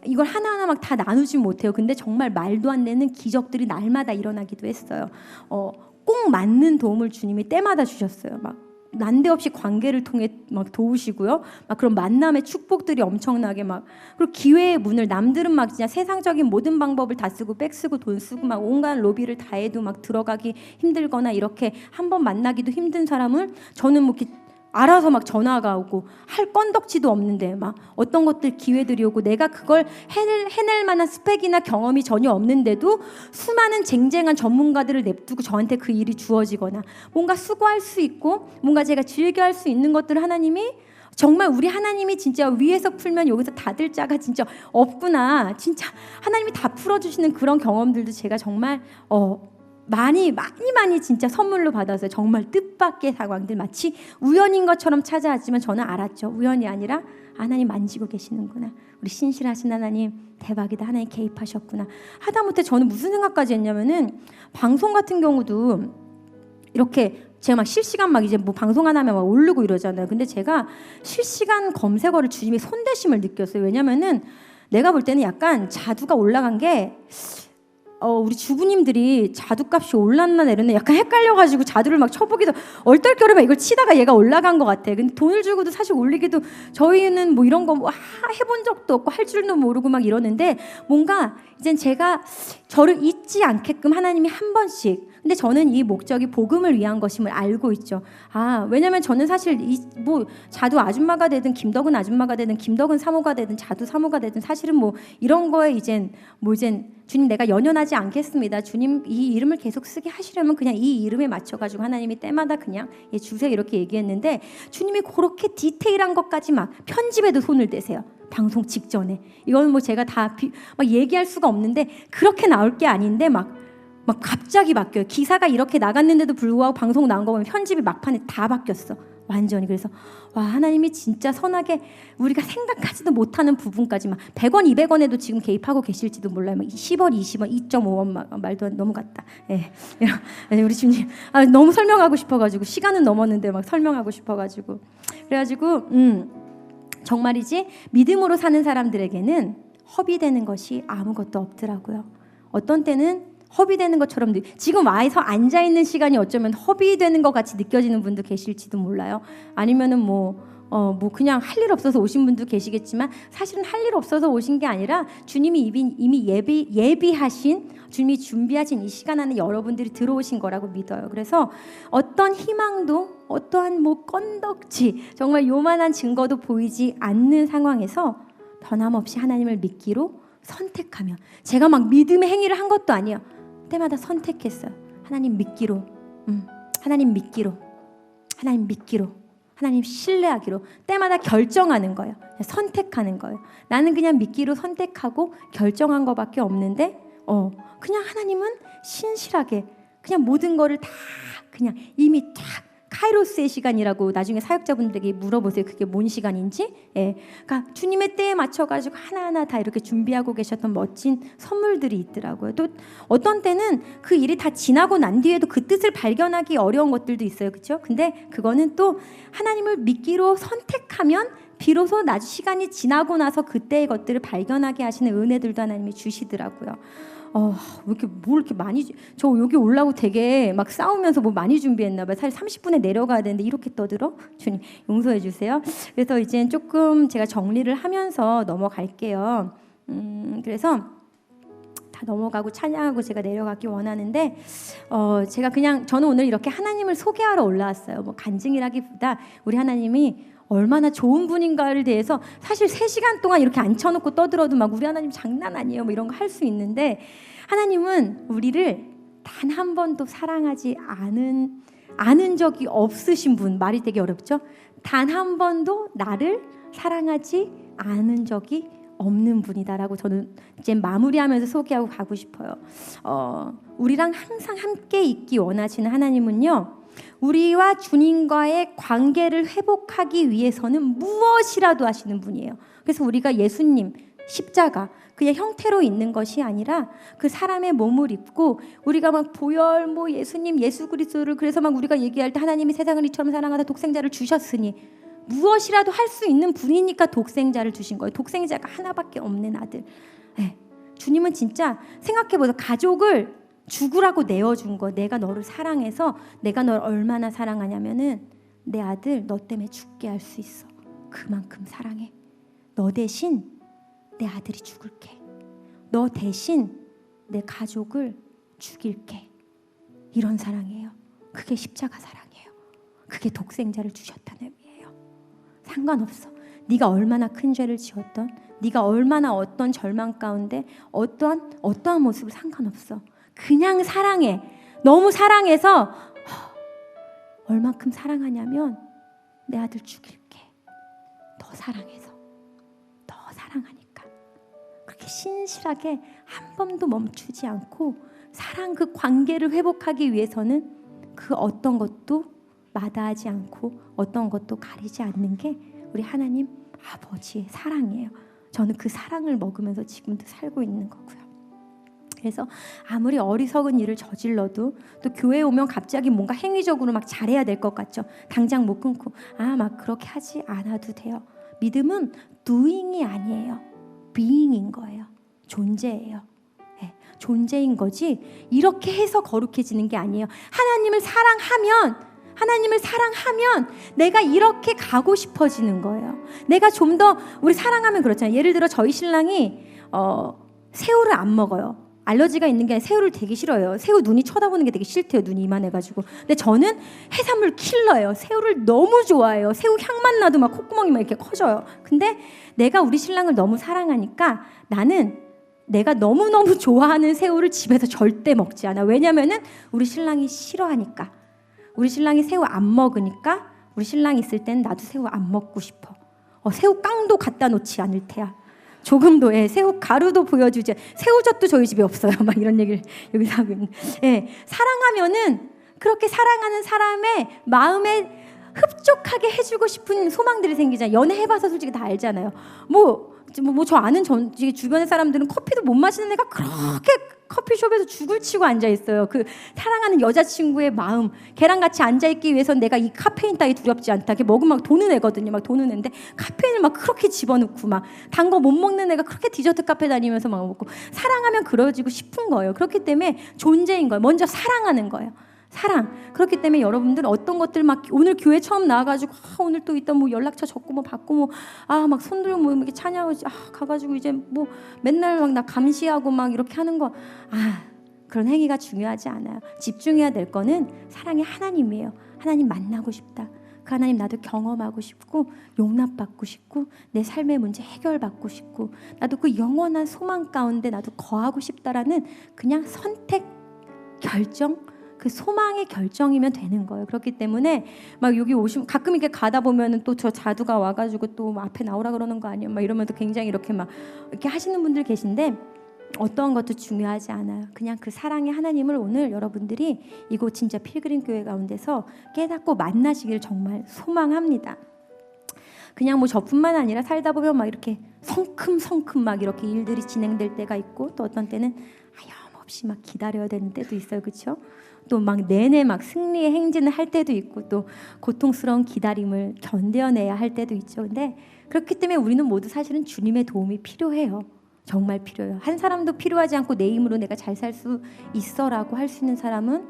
Speaker 1: 이걸 하나하나 막 다 나누진 못해요. 근데 정말 말도 안 되는 기적들이 날마다 일어나기도 했어요. 꼭 맞는 도움을 주님이 때마다 주셨어요. 막 난데없이 관계를 통해 막 도우시고요. 막 그런 만남의 축복들이 엄청나게 막, 그리고 기회의 문을 남들은 막 진짜 세상적인 모든 방법을 다 쓰고 백 쓰고 돈 쓰고 막 온갖 로비를 다 해도 막 들어가기 힘들거나 이렇게 한번 만나기도 힘든 사람을 저는 뭐 이렇게 알아서 막 전화가 오고 할 건덕지도 없는데 막 어떤 것들 기회들이 오고 내가 그걸 해낼 만한 스펙이나 경험이 전혀 없는데도 수많은 쟁쟁한 전문가들을 냅두고 저한테 그 일이 주어지거나 뭔가 수고할 수 있고 뭔가 제가 즐겨할 수 있는 것들을 하나님이 정말 우리 하나님이 진짜 위에서 풀면 여기서 닫을 자가 진짜 없구나. 진짜 하나님이 다 풀어주시는 그런 경험들도 제가 정말 많이 진짜 선물로 받았어요. 정말 뜻밖의 상황들, 마치 우연인 것처럼 찾아왔지만 저는 알았죠. 우연이 아니라 하나님 만지고 계시는구나. 우리 신실하신 하나님 대박이다. 하나님 개입하셨구나. 하다못해 저는 무슨 생각까지 했냐면은 방송 같은 경우도 이렇게 제가 막 실시간 막 이제 뭐 방송 하나 하면 막 오르고 이러잖아요. 근데 제가 실시간 검색어를 주님의 손대심을 느꼈어요. 왜냐면은 내가 볼 때는 약간 자두가 올라간 게 우리 주부님들이 자두값이 올랐나 내렸나 약간 헷갈려가지고 자두를 막 쳐보기도 얼떨결에 이걸 치다가 얘가 올라간 것 같아. 근데 돈을 주고도 사실 올리기도 저희는 뭐 이런 거 뭐 해본 적도 없고 할 줄도 모르고 막 이러는데 뭔가 이젠 제가 저를 잊지 않게끔 하나님이 한 번씩, 근데 저는 이 목적이 복음을 위한 것임을 알고 있죠. 왜냐면 저는 사실 뭐 자두 아줌마가 되든 김덕은 아줌마가 되든 김덕은 사모가 되든 자두 사모가 되든 사실은 뭐 이런 거에 이젠 주님 내가 연연하지 않겠습니다. 주님 이 이름을 계속 쓰게 하시려면 그냥 이 이름에 맞춰가지고 하나님이 때마다 그냥 주세요 이렇게 얘기했는데 주님이 그렇게 디테일한 것까지 막 편집에도 손을 대세요. 방송 직전에. 이건 뭐 제가 다 막 얘기할 수가 없는데 그렇게 나올 게 아닌데 막 갑자기 바뀌어요. 기사가 이렇게 나갔는데도 불구하고 방송 나온 거 보면 편집이 막판에 다 바뀌었어. 완전히. 그래서 와, 하나님이 진짜 선하게 우리가 생각하지도 못하는 부분까지 막 100원, 200원에도 지금 개입하고 계실지도 몰라요. 막 10원, 20원, 2.5원 말도 안 넘어갔다. 예. 우리 주님 너무 설명하고 싶어가지고 시간은 넘었는데 막 설명하고 싶어가지고 그래가지고 정말이지 믿음으로 사는 사람들에게는 허비되는 것이 아무것도 없더라고요. 어떤 때는 허비되는 것처럼 지금 와서 앉아있는 시간이 어쩌면 허비되는 것 같이 느껴지는 분도 계실지도 몰라요. 아니면은 뭐 그냥 할 일 없어서 오신 분도 계시겠지만 사실은 할 일 없어서 오신 게 아니라 주님이 이미 예비하신, 주님이 준비하신 이 시간 안에 여러분들이 들어오신 거라고 믿어요. 그래서 어떤 희망도 어떠한 뭐 건덕지 정말 요만한 증거도 보이지 않는 상황에서 변함없이 하나님을 믿기로 선택하면, 제가 막 믿음의 행위를 한 것도 아니에요. 때마다 선택했어요. 하나님 믿기로, 하나님 믿기로, 하나님 믿기로, 하나님 신뢰하기로 때마다 결정하는 거예요. 선택하는 거예요. 나는 그냥 믿기로 선택하고 결정한 것밖에 없는데 그냥 하나님은 신실하게 그냥 모든 거를 다 그냥 이미 딱 카이로스의 시간이라고 나중에 사역자분들에게 물어보세요. 그게 뭔 시간인지. 그러니까 주님의 때에 맞춰가지고 하나하나 다 이렇게 준비하고 계셨던 멋진 선물들이 있더라고요. 또 어떤 때는 그 일이 다 지나고 난 뒤에도 그 뜻을 발견하기 어려운 것들도 있어요. 그렇죠? 근데 그거는 또 하나님을 믿기로 선택하면 비로소 시간이 지나고 나서 그때의 것들을 발견하게 하시는 은혜들도 하나님이 주시더라고요. 왜 이렇게 뭘 이렇게 많이 저 여기 올라오고 되게 막 싸우면서 뭐 많이 준비했나 봐요. 사실 30분에 내려가야 되는데 이렇게 떠들어? 주님 용서해 주세요. 그래서 이제 조금 제가 정리를 하면서 넘어갈게요. 그래서 다 넘어가고 찬양하고 제가 내려가기 원하는데 제가 그냥 저는 오늘 이렇게 하나님을 소개하러 올라왔어요. 뭐 간증이라기보다 우리 하나님이 얼마나 좋은 분인가를 대해서 사실 3시간 동안 이렇게 앉혀놓고 떠들어도 막 우리 하나님 장난 아니에요 뭐 이런 거 할 수 있는데, 하나님은 우리를 단 한 번도 사랑하지 않은 적이 없으신 분. 말이 되게 어렵죠? 단 한 번도 나를 사랑하지 않은 적이 없는 분이다라고 저는 이제 마무리하면서 소개하고 가고 싶어요. 우리랑 항상 함께 있기 원하시는 하나님은요, 우리와 주님과의 관계를 회복하기 위해서는 무엇이라도 하시는 분이에요. 그래서 우리가 예수님 십자가 그냥 형태로 있는 것이 아니라 그 사람의 몸을 입고 우리가 막 보혈 뭐 예수님 예수 그리스도를, 그래서 막 우리가 얘기할 때 하나님이 세상을 이처럼 사랑하다 독생자를 주셨으니 무엇이라도 할 수 있는 분이니까 독생자를 주신 거예요. 독생자가 하나밖에 없는 아들. 주님은 진짜 생각해보세요. 가족을 죽으라고 내어준 거. 내가 너를 사랑해서 내가 널 얼마나 사랑하냐면은 내 아들 너 때문에 죽게 할 수 있어. 그만큼 사랑해. 너 대신 내 아들이 죽을게. 너 대신 내 가족을 죽일게. 이런 사랑이에요. 그게 십자가 사랑이에요. 그게 독생자를 주셨다는 의미예요. 상관없어. 네가 얼마나 큰 죄를 지었던, 네가 얼마나 어떤 절망 가운데 어떠한 모습을 상관없어. 그냥 사랑해. 너무 사랑해서 얼만큼 사랑하냐면 내 아들 죽일게. 더 사랑해서. 더 사랑하니까. 그렇게 신실하게 한 번도 멈추지 않고 사랑 그 관계를 회복하기 위해서는 그 어떤 것도 마다하지 않고 어떤 것도 가리지 않는 게 우리 하나님 아버지의 사랑이에요. 저는 그 사랑을 먹으면서 지금도 살고 있는 거고요. 그래서 아무리 어리석은 일을 저질러도 또 교회에 오면 갑자기 뭔가 행위적으로 막 잘해야 될 것 같죠. 당장 못 끊고 막 그렇게 하지 않아도 돼요. 믿음은 doing이 아니에요. being인 거예요. 존재예요. 네, 존재인 거지 이렇게 해서 거룩해지는 게 아니에요. 하나님을 사랑하면 내가 이렇게 가고 싶어지는 거예요. 내가 좀 더 우리 사랑하면 그렇잖아요. 예를 들어 저희 신랑이 새우를 안 먹어요. 알러지가 있는 게 아니라 새우를 되게 싫어해요. 새우 눈이 쳐다보는 게 되게 싫대요. 눈이 이만해가지고. 근데 저는 해산물 킬러예요. 새우를 너무 좋아해요. 새우 향만 나도 막 콧구멍이 막 이렇게 커져요. 근데 내가 우리 신랑을 너무 사랑하니까 나는 내가 너무너무 좋아하는 새우를 집에서 절대 먹지 않아. 왜냐면은 우리 신랑이 싫어하니까. 우리 신랑이 새우 안 먹으니까 우리 신랑이 있을 땐 나도 새우 안 먹고 싶어. 새우 깡도 갖다 놓지 않을 테야. 조금도 새우 가루도 보여주지. 새우젓도 저희 집에 없어요. 막 이런 얘기를 여기서 하고 있는. 사랑하면은 그렇게 사랑하는 사람의 마음에 흡족하게 해주고 싶은 소망들이 생기잖아요. 연애해봐서 솔직히 다 알잖아요. 저 아는 주변의 사람들은 커피도 못 마시는 애가 그렇게 커피숍에서 죽을 치고 앉아있어요. 그 사랑하는 여자친구의 마음, 걔랑 같이 앉아있기 위해서는 내가 이 카페인 따위 두렵지 않다. 걔 먹으면 막 도는 애거든요. 막 도는 애인데 카페인을 막 그렇게 집어넣고 막 단 거 못 먹는 애가 그렇게 디저트 카페 다니면서 막 먹고 사랑하면 그러지고 싶은 거예요. 그렇기 때문에 존재인 거예요. 먼저 사랑하는 거예요. 사랑. 그렇기 때문에 여러분들 어떤 것들 막 오늘 교회 처음 나와가지고 오늘 또 이따 뭐 연락처 적고 뭐 받고 막 손들고 뭐 이렇게 찬양을 가가지고 이제 뭐 맨날 막 나 감시하고 막 이렇게 하는 거 그런 행위가 중요하지 않아요. 집중해야 될 거는 사랑의 하나님이에요. 하나님 만나고 싶다. 그 하나님 나도 경험하고 싶고 용납받고 싶고 내 삶의 문제 해결받고 싶고 나도 그 영원한 소망 가운데 나도 거하고 싶다라는 그냥 선택 결정 그 소망의 결정이면 되는 거예요. 그렇기 때문에 막 여기 오시면 가끔 이렇게 가다 보면은 또 저 자두가 와가지고 또 앞에 나오라 그러는 거 아니에요? 막 이러면서 굉장히 이렇게 막 이렇게 하시는 분들 계신데 어떠한 것도 중요하지 않아요. 그냥 그 사랑의 하나님을 오늘 여러분들이 이곳 진짜 필그림 교회 가운데서 깨닫고 만나시길 정말 소망합니다. 그냥 뭐 저뿐만 아니라 살다 보면 막 이렇게 성큼성큼 막 이렇게 일들이 진행될 때가 있고 또 어떤 때는 하염없이 막 기다려야 되는 때도 있어요. 그렇죠? 또 막 내내 막 승리의 행진을 할 때도 있고 또 고통스러운 기다림을 견뎌내야 할 때도 있죠. 근데 그렇기 때문에 우리는 모두 사실은 주님의 도움이 필요해요. 정말 필요해요. 한 사람도 필요하지 않고 내 힘으로 내가 잘 살 수 있어라고 할 수 있는 사람은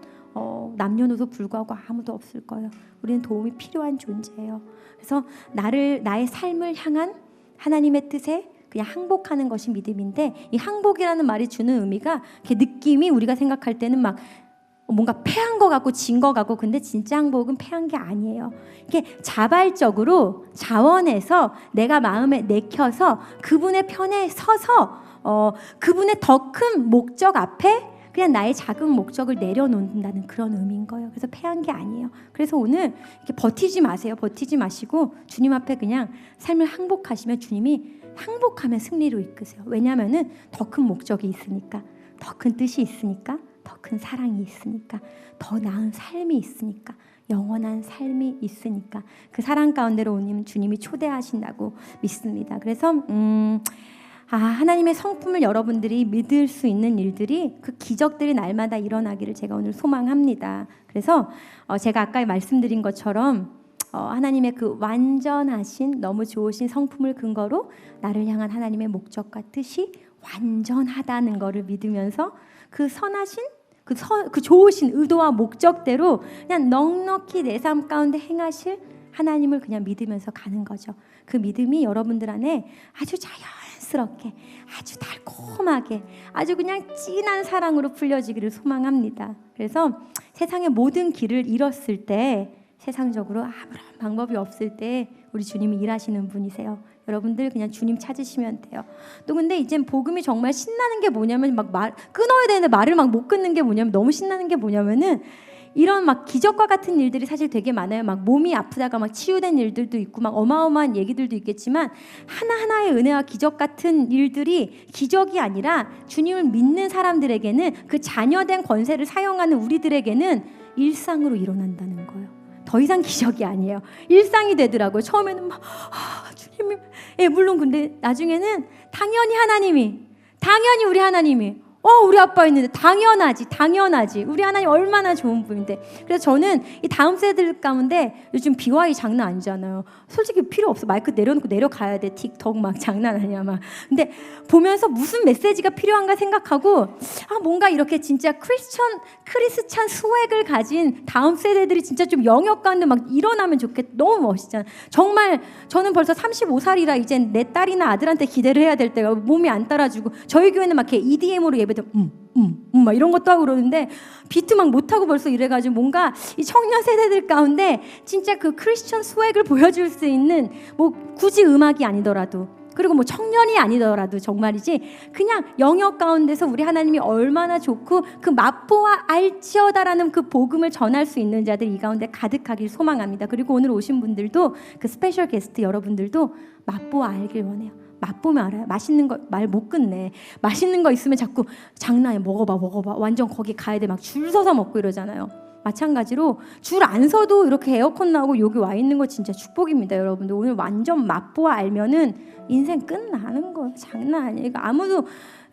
Speaker 1: 남녀노소 불구하고 아무도 없을 거예요. 우리는 도움이 필요한 존재예요. 그래서 나의 삶을 향한 하나님의 뜻에 그냥 항복하는 것이 믿음인데 이 항복이라는 말이 주는 의미가 이렇게 느낌이 우리가 생각할 때는 막 뭔가 패한 것 같고 진 것 같고 근데 진짜 항복은 패한 게 아니에요. 이게 자발적으로 자원해서 내가 마음에 내켜서 그분의 편에 서서 그분의 더 큰 목적 앞에 그냥 나의 작은 목적을 내려놓는다는 그런 의미인 거예요. 그래서 패한 게 아니에요. 그래서 오늘 이렇게 버티지 마세요. 버티지 마시고 주님 앞에 그냥 삶을 항복하시면 주님이 항복하면 승리로 이끄세요. 왜냐하면은 더 큰 목적이 있으니까, 더 큰 뜻이 있으니까, 더 큰 사랑이 있으니까, 더 나은 삶이 있으니까, 영원한 삶이 있으니까 그 사랑 가운데로 오님 주님이 초대하신다고 믿습니다. 그래서 하나님의 성품을 여러분들이 믿을 수 있는 일들이 그 기적들이 날마다 일어나기를 제가 오늘 소망합니다. 그래서 제가 아까 말씀드린 것처럼 하나님의 그 완전하신 너무 좋으신 성품을 근거로 나를 향한 하나님의 목적과 뜻이 완전하다는 것을 믿으면서 그 선하신 그 좋으신 의도와 목적대로 그냥 넉넉히 내 삶 가운데 행하실 하나님을 그냥 믿으면서 가는 거죠. 그 믿음이 여러분들 안에 아주 자연스럽게 아주 달콤하게 아주 그냥 진한 사랑으로 풀려지기를 소망합니다. 그래서 세상의 모든 길을 잃었을 때 세상적으로 아무런 방법이 없을 때 우리 주님이 일하시는 분이세요. 여러분들 그냥 주님 찾으시면 돼요. 또 근데 이제 복음이 정말 신나는 게 뭐냐면 막 끊어야 되는데 말을 막 못 끊는 게 뭐냐면 너무 신나는 게 뭐냐면은 이런 막 기적과 같은 일들이 사실 되게 많아요. 막 몸이 아프다가 막 치유된 일들도 있고 막 어마어마한 얘기들도 있겠지만 하나하나의 은혜와 기적 같은 일들이 기적이 아니라 주님을 믿는 사람들에게는 그 자녀된 권세를 사용하는 우리들에게는 일상으로 일어난다는 거예요. 더 이상 기적이 아니에요. 일상이 되더라고요. 처음에는 막 주님이 물론 근데 나중에는 당연히 우리 하나님이 우리 아빠 있는데 당연하지 우리 하나님 얼마나 좋은 분인데. 그래서 저는 이 다음 세대들 가운데 요즘 BY 장난 아니잖아요. 솔직히 필요 없어. 마이크 내려놓고 내려가야 돼. 틱톡 막 장난 아니야 막. 근데 보면서 무슨 메시지가 필요한가 생각하고 뭔가 이렇게 진짜 크리스찬 스웩을 가진 다음 세대들이 진짜 좀 영역 가운데 막 일어나면 좋겠다. 너무 멋있잖아. 정말 저는 벌써 35살이라 이제 내 딸이나 아들한테 기대를 해야 될 때가 몸이 안 따라주고 저희 교회는 막 이렇게 EDM으로 예배 막 이런 것도 하고 그러는데 비트 막 못하고 벌써 이래가지고 뭔가 이 청년 세대들 가운데 진짜 그 크리스천 스웩을 보여줄 수 있는 뭐 굳이 음악이 아니더라도 그리고 뭐 청년이 아니더라도 정말이지 그냥 영역 가운데서 우리 하나님이 얼마나 좋고 그 맛보아 알지어다라는 그 복음을 전할 수 있는 자들 이 가운데 가득하길 소망합니다. 그리고 오늘 오신 분들도 그 스페셜 게스트 여러분들도 맛보아 알길 원해요. 맛보면 알아요. 맛있는 거 말 못 끝내. 맛있는 거 있으면 자꾸 장난해. 먹어봐. 완전 거기 가야 돼. 막 줄 서서 먹고 이러잖아요. 마찬가지로 줄 안 서도 이렇게 에어컨 나오고 여기 와 있는 거 진짜 축복입니다. 여러분들 오늘 완전 맛보아 알면은 인생 끝나는 거예요. 장난 아니에요. 아무도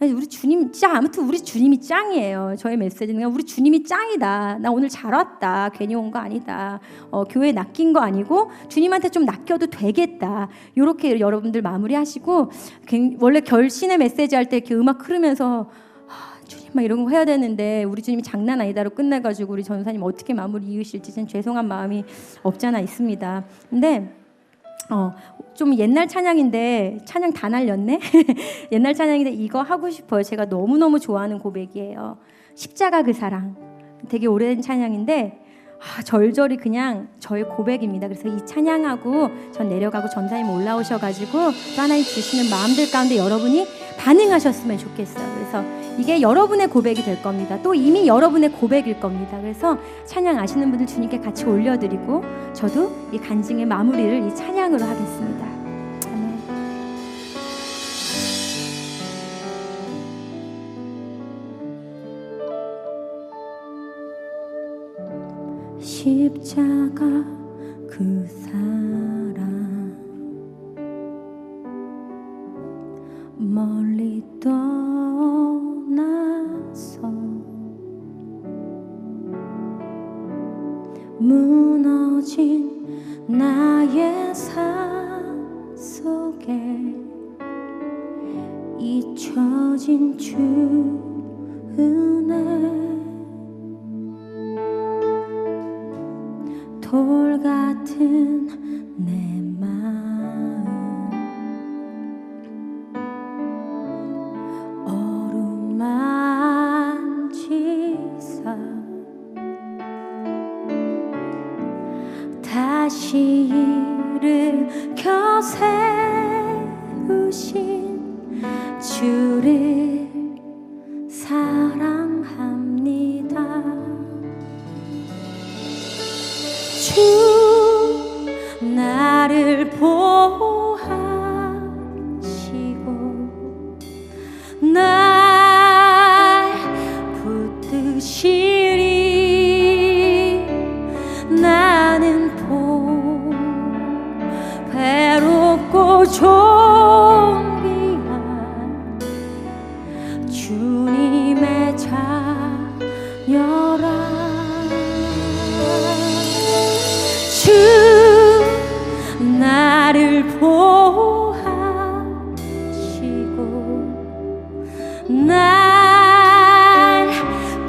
Speaker 1: 우리 주님 아무튼 우리 주님이 짱이에요. 저의 메시지는 그냥 우리 주님이 짱이다. 나 오늘 잘 왔다. 괜히 온 거 아니다. 교회에 낚인 거 아니고 주님한테 좀 낚여도 되겠다. 이렇게 여러분들 마무리하시고 원래 결신의 메시지 할 때 이렇게 음악 흐르면서 주님 막 이런 거 해야 되는데 우리 주님이 장난 아니다로 끝내가지고 우리 전사님 어떻게 마무리 이으실지 좀 죄송한 마음이 없잖아 있습니다. 근데 좀 옛날 찬양인데 찬양 다 날렸네. 옛날 찬양인데 이거 하고 싶어요. 제가 너무너무 좋아하는 고백이에요. 십자가 그 사랑. 되게 오래된 찬양인데 절절히 그냥 저의 고백입니다. 그래서 이 찬양하고 전 내려가고 전사님 올라오셔가지고 또 하나님 주시는 마음들 가운데 여러분이 반응하셨으면 좋겠어요. 그래서 이게 여러분의 고백이 될 겁니다. 또 이미 여러분의 고백일 겁니다. 그래서 찬양 아시는 분들 주님께 같이 올려드리고 저도 이 간증의 마무리를 이 찬양으로 하겠습니다. 아멘. 십자가 그 사랑 멀리 떠나서 무너진 나의 삶 속에 잊혀진 주 은혜 돌 같은 내 마음 어루만지사 다시 일으켜 세우신 주를 사랑합니다. 주 나를 보호하시고 날 붙드시리. 나는 괴롭고 존귀한 주님의 자녀라. 주 나를 보호하시고 날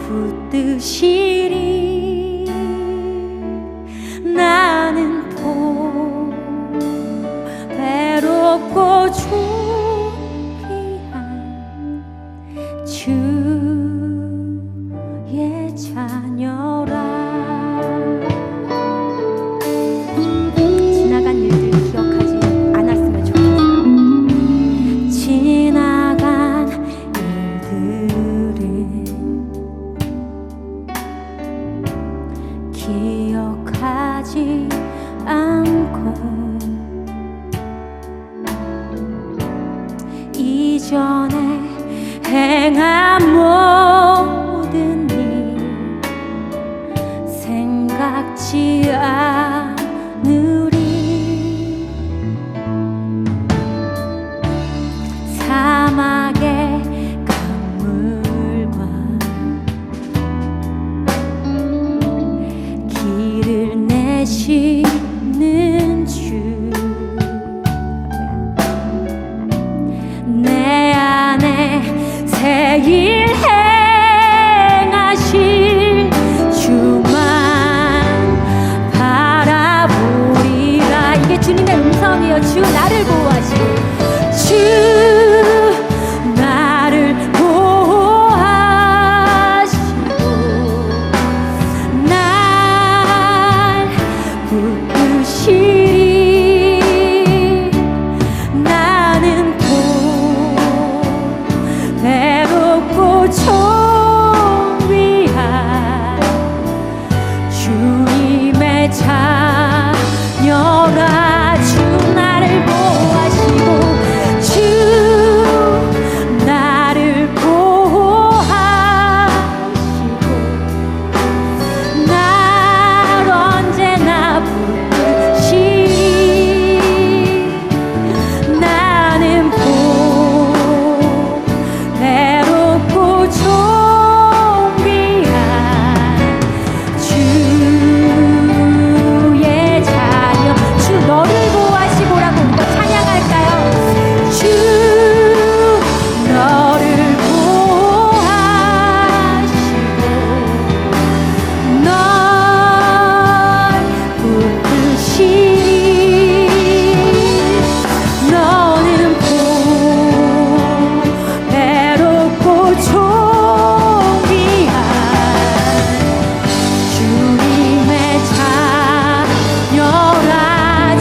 Speaker 1: 붙드시리. 나는 괴롭고 않고 이전에 행한 모든 일 생각지 않으리. 사막의 강물과 길을 내시는 주, 내 안에 새 일 행하실 주만 바라보리라. 이게 주님의 음성이요. 주 나를 보호하시고, 주 나를 보호하시고 날 붙드시리. 나는 또 외롭고 존귀한 주님의 자녀라. 주 나를 보호하시고, 주 나를 보호하시고 날 언제나 붙드시리. 나는 외롭고 존귀한 주의 자녀. 주 너를 보호하시고라고 우리가 찬양할까요? 주 너를 보호하시고 널 붙드시리. 너는 외롭고 존귀한 주님의 자녀라.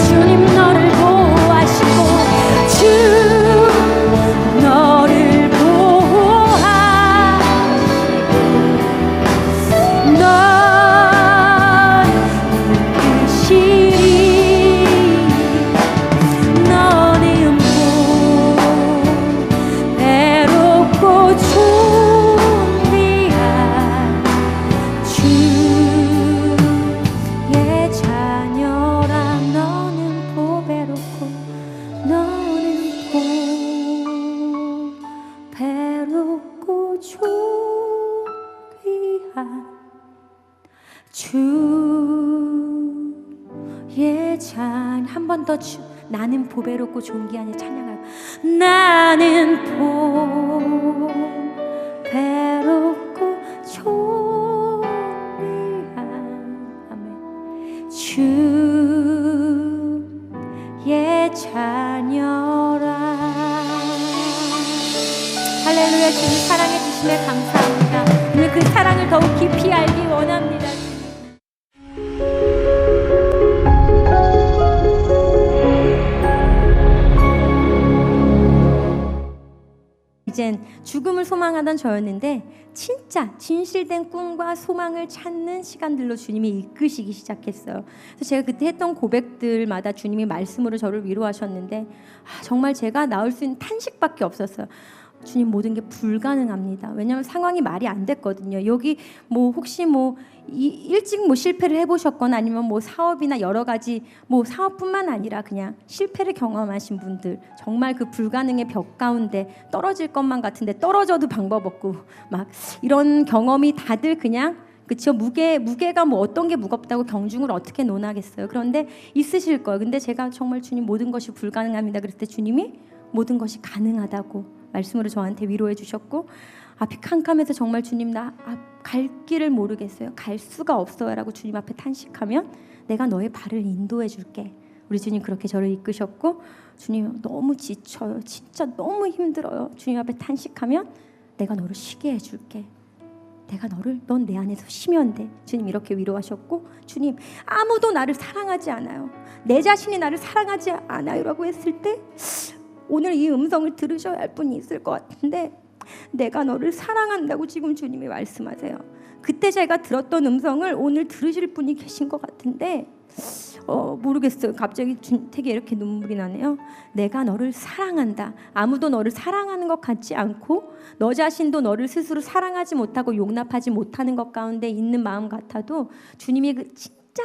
Speaker 1: 주님 너를 보호하시고, 주 너를 보호하시고 널 붙드시리. 너는 외롭고 존귀한 주의 자녀라. 너는 보배롭고, 너는 보배롭고 존귀한 주의 자녀. 한 번 더 나는 보배롭고 존귀하니 찬양하고, 나는 보배롭고 존귀한 아멘 주의 자녀라. 할렐루야. 주님 사랑해 주심에 감사합니다. 오늘 그 사랑을 더욱 깊이 알기 원합니다. 이젠 죽음을 소망하던 저였는데 진짜 진실된 꿈과 소망을 찾는 시간들로 주님이 이끄시기 시작했어요. 그래서 제가 그때 했던 고백들마다 주님이 말씀으로 저를 위로하셨는데 정말 제가 나올 수 있는 탄식밖에 없었어요. 주님, 모든 게 불가능합니다. 왜냐하면 상황이 말이 안 됐거든요. 여기 혹시 일찍 실패를 해보셨거나 아니면 사업이나 여러 가지 사업뿐만 아니라 그냥 실패를 경험하신 분들, 정말 그 불가능의 벽 가운데 떨어질 것만 같은데 떨어져도 방법 없고 막 이런 경험이 다들 그냥 그쵸? 무게가 어떤 게 무겁다고 경중을 어떻게 논하겠어요. 그런데 있으실 거예요. 근데 제가 정말 주님, 모든 것이 불가능합니다 그랬을 때 주님이 모든 것이 가능하다고 말씀으로 저한테 위로해 주셨고, 앞이 캄캄해서 정말 주님, 나 갈 길을 모르겠어요, 갈 수가 없어요 라고 주님 앞에 탄식하면 내가 너의 발을 인도해 줄게. 우리 주님 그렇게 저를 이끄셨고, 주님 너무 지쳐요, 진짜 너무 힘들어요, 주님 앞에 탄식하면 내가 너를 쉬게 해줄게. 넌 내 안에서 쉬면 돼. 주님 이렇게 위로하셨고, 주님 아무도 나를 사랑하지 않아요, 내 자신이 나를 사랑하지 않아요 라고 했을 때 오늘 이 음성을 들으셔야 할 분이 있을 것 같은데, 내가 너를 사랑한다고 지금 주님이 말씀하세요. 그때 제가 들었던 음성을 오늘 들으실 분이 계신 것 같은데, 모르겠어요. 갑자기 되게 이렇게 눈물이 나네요. 내가 너를 사랑한다. 아무도 너를 사랑하는 것 같지 않고 너 자신도 너를 스스로 사랑하지 못하고 용납하지 못하는 것 가운데 있는 마음 같아도 주님이 그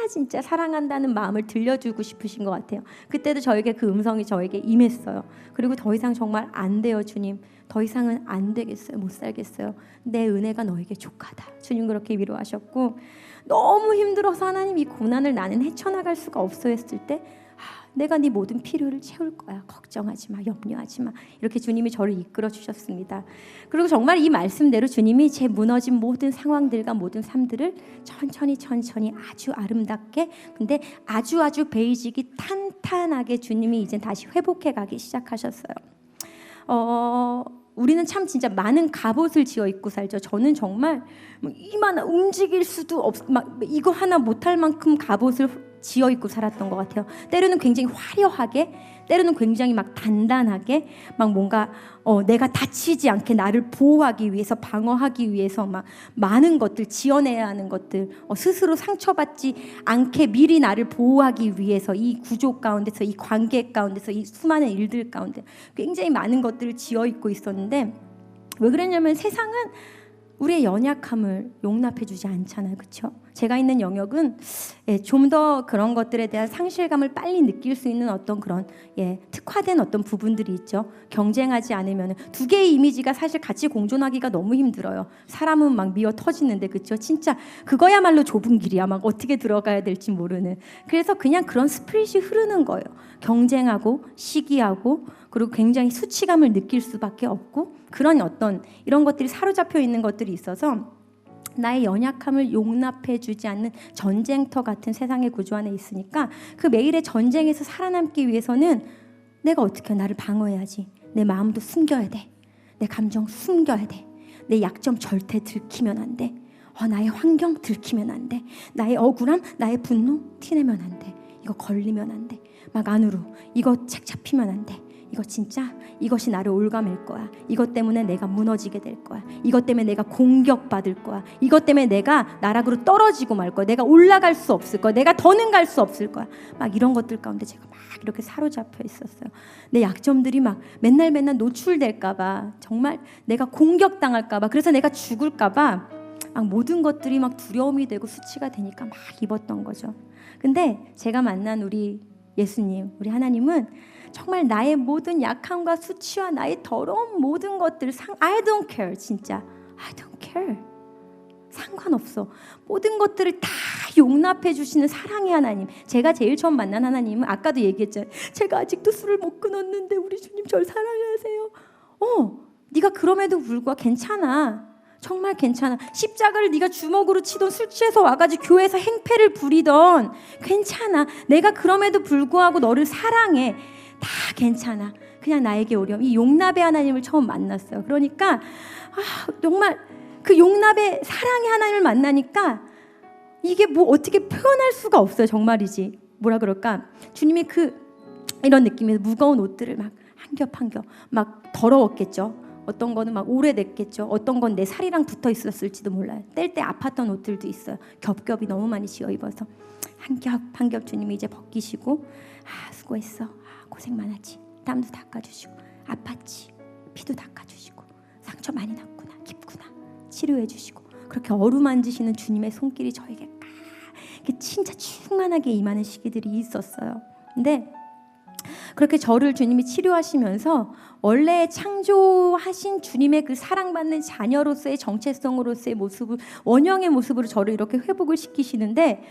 Speaker 1: 진짜 사랑한다는 마음을 들려주고 싶으신 것 같아요. 그때도 저에게 그 음성이 저에게 임했어요. 그리고 더 이상 정말 안 돼요, 주님. 더 이상은 안 되겠어요. 못 살겠어요. 내 은혜가 너에게 족하다. 주님 그렇게 위로하셨고, 너무 힘들어서 하나님 이 고난을 나는 헤쳐나갈 수가 없어 했을 때 내가 네 모든 필요를 채울 거야. 걱정하지 마. 염려하지 마. 이렇게 주님이 저를 이끌어 주셨습니다. 그리고 정말 이 말씀대로 주님이 제 무너진 모든 상황들과 모든 삶들을 천천히 아주 아름답게, 근데 아주 베이직이 탄탄하게 주님이 이제 다시 회복해 가기 시작하셨어요. 우리는 참 진짜 많은 갑옷을 지어 입고 살죠. 저는 정말 이만한 움직일 수도 막 이거 하나 못할 만큼 갑옷을 지어 입고 살았던 것 같아요. 때로는 굉장히 화려하게, 때로는 굉장히 막 단단하게, 막 뭔가 내가 다치지 않게 나를 보호하기 위해서, 방어하기 위해서 막 많은 것들 지어내야 하는 것들, 스스로 상처받지 않게 미리 나를 보호하기 위해서 이 구조 가운데서, 이 관계 가운데서, 이 수많은 일들 가운데 굉장히 많은 것들을 지어 입고 있었는데, 왜 그랬냐면 세상은 우리의 연약함을 용납해주지 않잖아요. 그렇죠? 제가 있는 영역은 좀 더 그런 것들에 대한 상실감을 빨리 느낄 수 있는 어떤 그런 특화된 어떤 부분들이 있죠. 경쟁하지 않으면 두 개의 이미지가 사실 같이 공존하기가 너무 힘들어요. 사람은 막 미어 터지는데, 그렇죠? 진짜 그거야말로 좁은 길이야. 막 어떻게 들어가야 될지 모르는. 그래서 그냥 그런 스피릿이 흐르는 거예요. 경쟁하고 시기하고, 그리고 굉장히 수치감을 느낄 수밖에 없고, 그런 어떤 이런 것들이 사로잡혀 있는 것들이 있어서 나의 연약함을 용납해주지 않는 전쟁터 같은 세상의 구조 안에 있으니까, 그 매일의 전쟁에서 살아남기 위해서는 내가 어떻게 나를 방어해야지. 내 마음도 숨겨야 돼. 내 감정 숨겨야 돼. 내 약점 절대 들키면 안 돼. 나의 환경 들키면 안 돼. 나의 억울함, 나의 분노 티내면 안 돼. 이거 걸리면 안 돼. 막 안으로 이거 책 잡히면 안 돼. 이거 진짜 이것이 나를 올가맬 거야. 이것 때문에 내가 무너지게 될 거야. 이것 때문에 내가 공격받을 거야. 이것 때문에 내가 나락으로 떨어지고 말 거야. 내가 올라갈 수 없을 거야. 내가 더는 갈 수 없을 거야. 막 이런 것들 가운데 제가 막 이렇게 사로잡혀 있었어요. 내 약점들이 막 맨날 노출될까 봐, 정말 내가 공격당할까 봐, 그래서 내가 죽을까 봐 막 모든 것들이 막 두려움이 되고 수치가 되니까 막 입었던 거죠. 근데 제가 만난 우리 예수님, 우리 하나님은 정말 나의 모든 약함과 수치와 나의 더러운 모든 것들 I don't care. 진짜 I don't care. 상관없어. 모든 것들을 다 용납해 주시는 사랑의 하나님. 제가 제일 처음 만난 하나님은 아까도 얘기했잖아요. 제가 아직도 술을 못 끊었는데 우리 주님 절 사랑하세요. 네가 그럼에도 불구하고 괜찮아. 정말 괜찮아. 십자가를 네가 주먹으로 치던, 술 취해서 와가지고 교회에서 행패를 부리던 괜찮아. 내가 그럼에도 불구하고 너를 사랑해. 다 괜찮아. 그냥 나에게 오렴. 이 용납의 하나님을 처음 만났어요. 그러니까 정말 그 용납의 사랑의 하나님을 만나니까 이게 뭐 어떻게 표현할 수가 없어요. 정말이지. 뭐라 그럴까? 주님이 이런 느낌에서 무거운 옷들을 막 한 겹 막 더러웠겠죠. 어떤 거는 막 오래됐겠죠. 어떤 건 내 살이랑 붙어 있었을지도 몰라요. 뗄 때 아팠던 옷들도 있어요. 겹겹이 너무 많이 지어 입어서 한 겹 주님이 이제 벗기시고, 수고했어. 고생 많았지. 땀도 닦아주시고, 아팠지. 피도 닦아주시고, 상처 많이 났구나, 깊구나, 치료해주시고, 그렇게 어루만지시는 주님의 손길이 저에게 진짜 충만하게 임하는 시기들이 있었어요. 근데 그렇게 저를 주님이 치료하시면서 원래 창조하신 주님의 그 사랑받는 자녀로서의 정체성으로서의 모습을, 원형의 모습으로 저를 이렇게 회복을 시키시는데,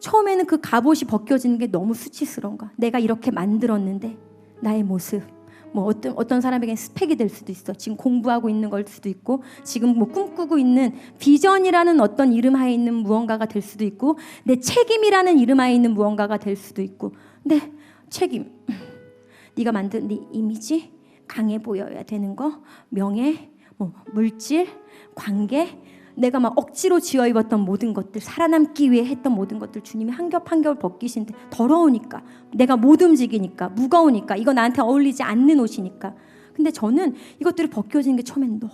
Speaker 1: 처음에는 그 갑옷이 벗겨지는 게 너무 수치스러운 거야. 내가 이렇게 만들었는데 나의 모습, 뭐 어떤 사람에게는 스펙이 될 수도 있어. 지금 공부하고 있는 걸 수도 있고, 지금 뭐 꿈꾸고 있는 비전이라는 어떤 이름 하에 있는 무언가가 될 수도 있고, 내 책임이라는 이름 하에 있는 무언가가 될 수도 있고. 근데 책임, 네가 만든 네 이미지, 강해 보여야 되는 거, 명예, 뭐 물질, 관계, 내가 막 억지로 지어 입었던 모든 것들, 살아남기 위해 했던 모든 것들 주님이 한 겹 한 겹 벗기신데, 더러우니까, 내가 못 움직이니까, 무거우니까, 이거 나한테 어울리지 않는 옷이니까. 근데 저는 이것들이 벗겨지는 게 처음엔 너무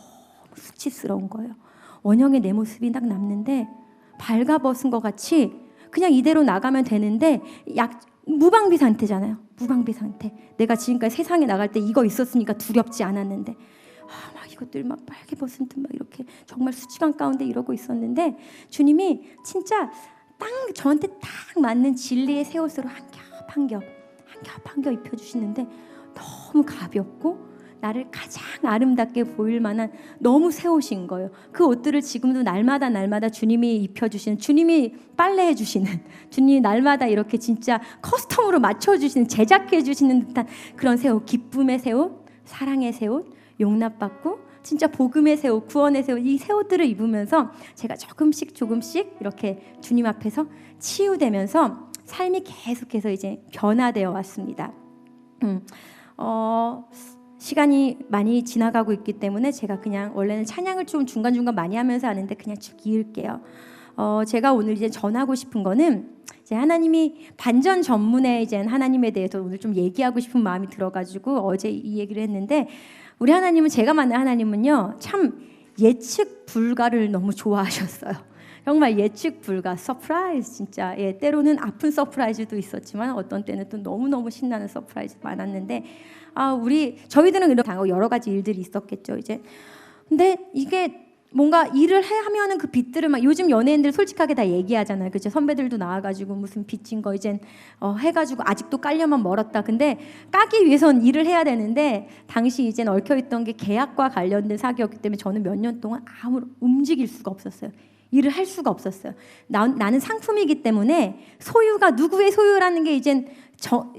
Speaker 1: 수치스러운 거예요. 원형의 내 모습이 딱 남는데, 발가벗은 것 같이 그냥 이대로 나가면 되는데 무방비 상태잖아요. 무방비 상태. 내가 지금까지 세상에 나갈 때 이거 있었으니까 두렵지 않았는데 막 이것들 막 빨개 벗은 듯 막 이렇게 정말 수치감 가운데 이러고 있었는데 주님이 진짜 딱 저한테 딱 맞는 진리의 새 옷으로 한 겹 입혀주시는데 너무 가볍고 나를 가장 아름답게 보일 만한 너무 새 옷인 거예요. 그 옷들을 지금도 날마다 주님이 입혀주시는, 주님이 빨래해 주시는, 주님이 날마다 이렇게 진짜 커스텀으로 맞춰주시는, 제작해 주시는 듯한 그런 새 옷, 기쁨의 새 옷, 사랑의 새 옷, 용납받고 진짜 복음의 새 옷, 구원의 새 옷, 이 새 옷들을 입으면서 제가 조금씩 이렇게 주님 앞에서 치유되면서 삶이 계속해서 이제 변화되어 왔습니다. 시간이 많이 지나가고 있기 때문에 제가 그냥 원래는 찬양을 좀 중간중간 많이 하면서 하는데 그냥 쭉 이을게요. 제가 오늘 이제 전하고 싶은 거는 이제 하나님이 반전 전문에 이제 하나님에 대해서 오늘 좀 얘기하고 싶은 마음이 들어가지고 어제 이 얘기를 했는데 우리 하나님은, 제가 만난 하나님은요 참 예측 불가를 너무 좋아하셨어요. 정말 예측 불가, 서프라이즈 진짜. 때로는 아픈 서프라이즈도 있었지만 어떤 때는 또 너무너무 신나는 서프라이즈 많았는데 저희들은 이렇게 당하고 여러 가지 일들이 있었겠죠 이제. 근데 이게 뭔가 일을 하면은 그 빚들을 막, 요즘 연예인들 솔직하게 다 얘기하잖아요. 그죠? 선배들도 나와가지고 무슨 빚진 거 이젠 해가지고 아직도 깔려면 멀었다. 근데 까기 위해선 일을 해야 되는데 당시 이젠 얽혀있던 게 계약과 관련된 사기였기 때문에 저는 몇 년 동안 아무런 움직일 수가 없었어요. 일을 할 수가 없었어요. 나는 상품이기 때문에 소유가 누구의 소유라는 게 이젠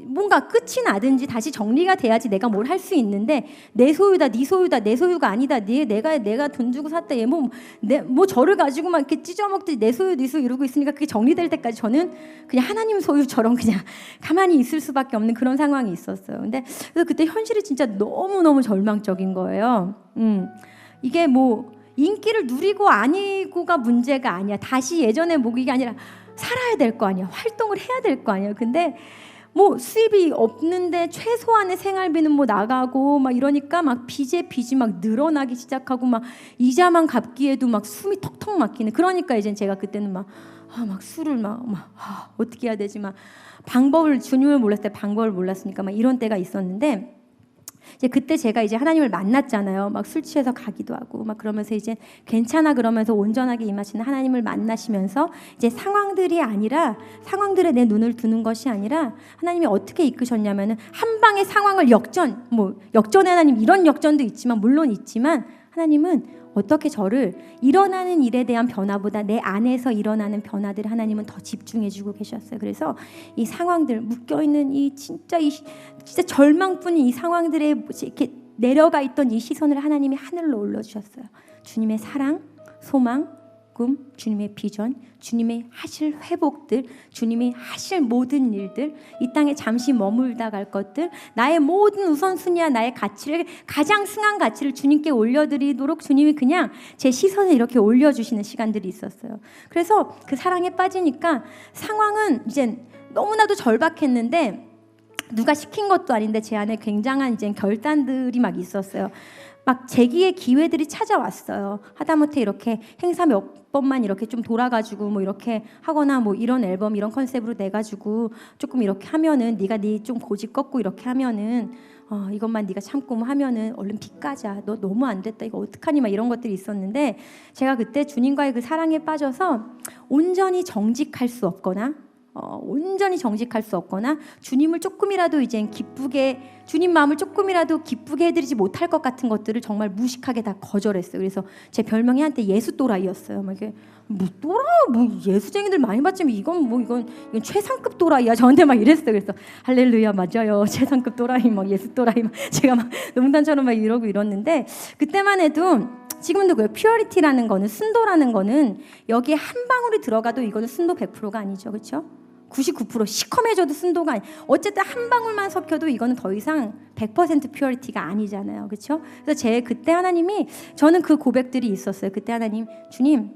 Speaker 1: 뭔가 끝이 나든지 다시 정리가 돼야지 내가 뭘 할 수 있는데, 내 소유다, 네 소유다, 내 소유가 아니다, 내가 돈 주고 샀다, 얘 뭐 저를 가지고 막 이렇게 찢어먹듯이 내 소유, 네 소유 이러고 있으니까 그게 정리될 때까지 저는 그냥 하나님 소유처럼 그냥 가만히 있을 수밖에 없는 그런 상황이 있었어요. 근데 그래서 그때 현실이 진짜 너무 절망적인 거예요. 이게 뭐 인기를 누리고 아니고가 문제가 아니야. 다시 예전의 목이 아니라 살아야 될 거 아니야. 활동을 해야 될 거 아니야. 근데 뭐 수입이 없는데 최소한의 생활비는 뭐 나가고 막 이러니까 막 빚이 막 늘어나기 시작하고 막 이자만 갚기에도 막 숨이 턱턱 막히는. 그러니까 이제 제가 그때는 막 술을 어떻게 해야 되지, 막 주님을 몰랐을 때 방법을 몰랐으니까 막 이런 때가 있었는데, 이제 그때 제가 이제 하나님을 만났잖아요. 막 술 취해서 가기도 하고 막 그러면서 이제 괜찮아 그러면서 온전하게 임하시는 하나님을 만나시면서 이제 상황들에 내 눈을 두는 것이 아니라 하나님이 어떻게 이끄셨냐면은 한 방의 상황을 역전의 하나님, 이런 역전도 있지만 물론 있지만 하나님은 어떻게 저를 일어나는 일에 대한 변화보다 내 안에서 일어나는 변화들을 하나님은 더 집중해주고 계셨어요. 그래서 이 상황들, 묶여있는 진짜 절망뿐인 이 상황들에 이렇게 내려가 있던 이 시선을 하나님이 하늘로 올려주셨어요. 주님의 사랑, 소망, 꿈, 주님의 비전, 주님의 하실 회복들, 주님이 하실 모든 일들, 이 땅에 잠시 머물다 갈 것들, 나의 모든 우선순위와 나의 가치를, 가장 승한 가치를 주님께 올려드리도록 주님이 그냥 제 시선을 이렇게 올려주시는 시간들이 있었어요. 그래서 그 사랑에 빠지니까 상황은 이제 너무나도 절박했는데 누가 시킨 것도 아닌데 제 안에 굉장한 이제 결단들이 막 있었어요. 막 재기의 기회들이 찾아왔어요. 하다못해 이렇게 행사 몇 번만 이렇게 좀 돌아가지고 뭐 이렇게 하거나 뭐 이런 앨범 이런 컨셉으로 내가지고 조금 이렇게 하면은 네가 좀 고집 꺾고 이렇게 하면은 이것만 네가 참고 뭐 하면은 얼른 빚 가자. 너 너무 안 됐다. 이거 어떡하니? 막 이런 것들이 있었는데 제가 그때 주님과의 그 사랑에 빠져서 온전히 정직할 수 없거나 주님을 조금이라도 이제 주님 마음을 조금이라도 기쁘게 해드리지 못할 것 같은 것들을 정말 무식하게 다 거절했어요. 그래서 제 별명이 한때 예수 또라이였어요. 막 이게 예수쟁이들 많이 봤지만 이건 최상급 또라이야. 저한테 막 이랬어요. 그래서 할렐루야, 맞아요, 최상급 또라이, 막 예수 또라이, 막 제가 막 농담처럼 막 이러고 이랬는데, 그때만 해도 지금도 그래요. 퓨어리티라는 거는, 순도라는 거는 여기에 한 방울이 들어가도 이거는 순도 100%가 아니죠, 그렇죠? 99% 시커매져도 순도가 아니. 어쨌든 한 방울만 섞여도 이거는 더 이상 100% 퓨어리티가 아니잖아요, 그렇죠? 그래서 그때 하나님이, 저는 그 고백들이 있었어요. 그때 하나님, 주님,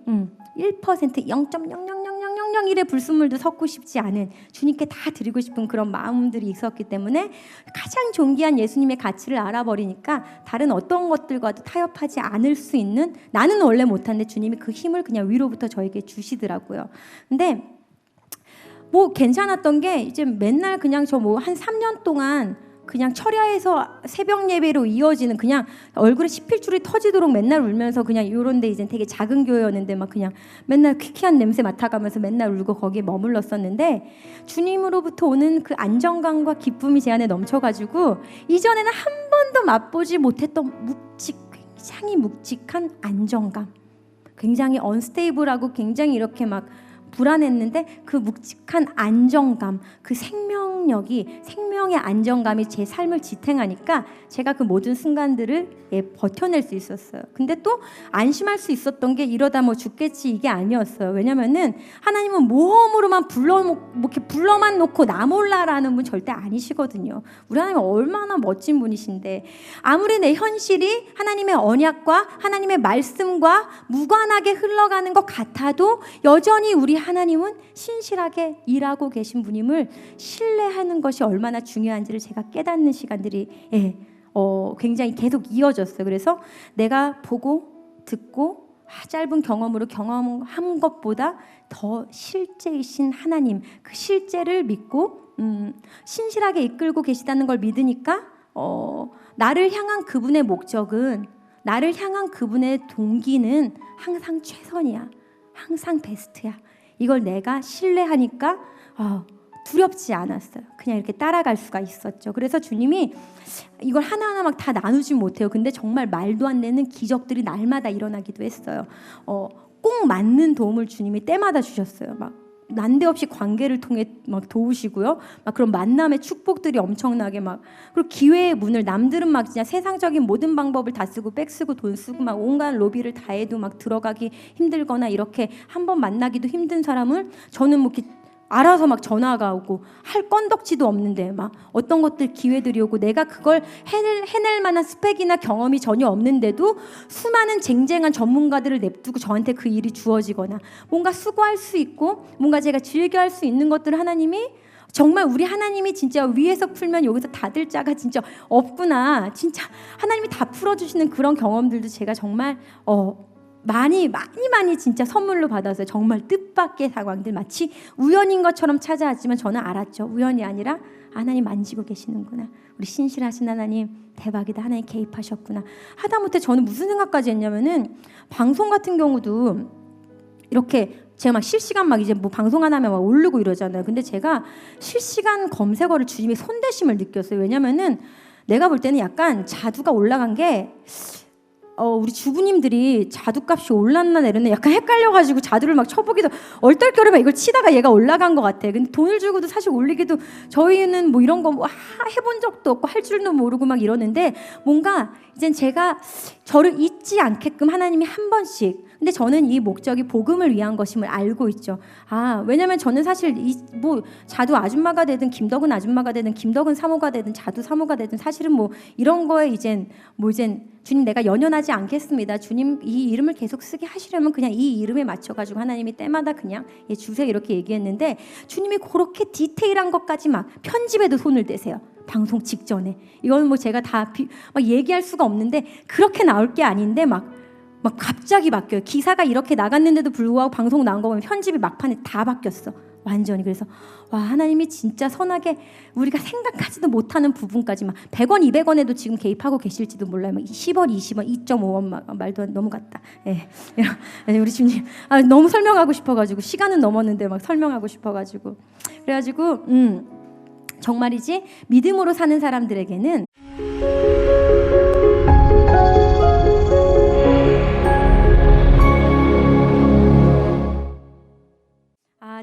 Speaker 1: 1% 0.0000001의 불순물도 섞고 싶지 않은, 주님께 다 드리고 싶은 그런 마음들이 있었기 때문에 가장 존귀한 예수님의 가치를 알아버리니까 다른 어떤 것들과도 타협하지 않을 수 있는, 나는 원래 못하는데 주님이 그 힘을 그냥 위로부터 저에게 주시더라고요. 근데 뭐 괜찮았던 게 이제 맨날 그냥 저 뭐 한 3년 동안 그냥 철야에서 새벽 예배로 이어지는 그냥 얼굴에 십필줄이 터지도록 맨날 울면서 그냥 요런데 이제 되게 작은 교회였는데 막 그냥 맨날 퀴퀴한 냄새 맡아가면서 맨날 울고 거기에 머물렀었는데 주님으로부터 오는 그 안정감과 기쁨이 제 안에 넘쳐가지고 이전에는 한 번도 맛보지 못했던 굉장히 묵직한 안정감, 굉장히 언스테이블하고 굉장히 이렇게 막 불안했는데 그 묵직한 안정감, 그 생명의 안정감이 제 삶을 지탱하니까 제가 그 모든 순간들을 버텨낼 수 있었어요. 근데 또 안심할 수 있었던 게 이러다 뭐 죽겠지 이게 아니었어요. 왜냐면은 하나님은 모험으로만 이렇게 불러만 놓고 나 몰라라는 분 절대 아니시거든요. 우리 하나님은 얼마나 멋진 분이신데 아무리 내 현실이 하나님의 언약과 하나님의 말씀과 무관하게 흘러가는 것 같아도 여전히 우리 하나님은 신실하게 일하고 계신 분임을 신뢰하는 것이 얼마나 중요한지를 제가 깨닫는 시간들이 굉장히 계속 이어졌어요. 그래서 내가 보고 듣고 짧은 경험으로 경험한 것보다 더 실제이신 하나님, 그 실제를 믿고 신실하게 이끌고 계시다는 걸 믿으니까 나를 향한 그분의 목적은, 나를 향한 그분의 동기는 항상 최선이야, 항상 베스트야. 이걸 내가 신뢰하니까 두렵지 않았어요. 그냥 이렇게 따라갈 수가 있었죠. 그래서 주님이 이걸 하나하나 막 다 나누지 못해요. 근데 정말 말도 안 되는 기적들이 날마다 일어나기도 했어요. 꼭 맞는 도움을 주님이 때마다 주셨어요. 막 난데없이 관계를 통해 막 도우시고요. 막 그런 만남의 축복들이 엄청나게 막, 그리고 기회의 문을, 남들은 막 진짜 세상적인 모든 방법을 다 쓰고 백 쓰고 돈 쓰고 막 온갖 로비를 다 해도 막 들어가기 힘들거나 이렇게 한번 만나기도 힘든 사람을 저는 뭐 이렇게 알아서 막 전화가 오고 할 건덕지도 없는데 막 어떤 것들 기회들이 오고 내가 그걸 해낼 만한 스펙이나 경험이 전혀 없는데도 수많은 쟁쟁한 전문가들을 냅두고 저한테 그 일이 주어지거나 뭔가 수고할 수 있고 뭔가 제가 즐겨할 수 있는 것들을 하나님이, 정말 우리 하나님이 진짜 위에서 풀면 여기서 닫을 자가 진짜 없구나, 진짜 하나님이 다 풀어주시는 그런 경험들도 제가 정말 많이 진짜 선물로 받았어요. 정말 뜻밖의 상황들, 마치 우연인 것처럼 찾아왔지만 저는 알았죠. 우연이 아니라 하나님 만지고 계시는구나. 우리 신실하신 하나님 대박이다. 하나님 개입하셨구나. 하다못해 저는 무슨 생각까지 했냐면은 방송 같은 경우도 이렇게 제가 막 실시간 막 이제 뭐 방송 하나 하면 막 오르고 이러잖아요. 근데 제가 실시간 검색어를 주님의 손대심을 느꼈어요. 왜냐면은 내가 볼 때는 약간 자두가 올라간 게 우리 주부님들이 자두값이 올랐나 내렸나 약간 헷갈려가지고 자두를 막 쳐보기도 얼떨결에 이걸 치다가 얘가 올라간 것 같아. 근데 돈을 주고도 사실 올리기도, 저희는 뭐 이런 거 뭐 해본 적도 없고 할 줄도 모르고 막 이러는데 뭔가 이젠 제가 저를 잊지 않게끔 하나님이 한 번씩, 근데 저는 이 목적이 복음을 위한 것임을 알고 있죠. 왜냐면 저는 사실 뭐 자두 아줌마가 되든 김덕은 아줌마가 되든 김덕은 사모가 되든 자두 사모가 되든 사실은 뭐 이런 거에 이젠 주님 내가 연연하지 않겠습니다. 주님 이 이름을 계속 쓰게 하시려면 그냥 이 이름에 맞춰가지고 하나님이 때마다 그냥 주세요 이렇게 얘기했는데 주님이 그렇게 디테일한 것까지 막 편집에도 손을 대세요. 방송 직전에. 이건 뭐 제가 다 막 얘기할 수가 없는데 그렇게 나올 게 아닌데 막 갑자기 바뀌어요. 기사가 이렇게 나갔는데도 불구하고 방송 나온 거 보면 편집이 막판에 다 바뀌었어. 완전히. 그래서 와, 하나님이 진짜 선하게 우리가 생각하지도 못하는 부분까지 막 100원, 200원에도 지금 개입하고 계실지도 몰라요. 막 10원, 20원, 2.5원 말도 너무 같다. 우리 주님 너무 설명하고 싶어가지고 시간은 넘었는데 막 설명하고 싶어가지고 그래가지고 정말이지 믿음으로 사는 사람들에게는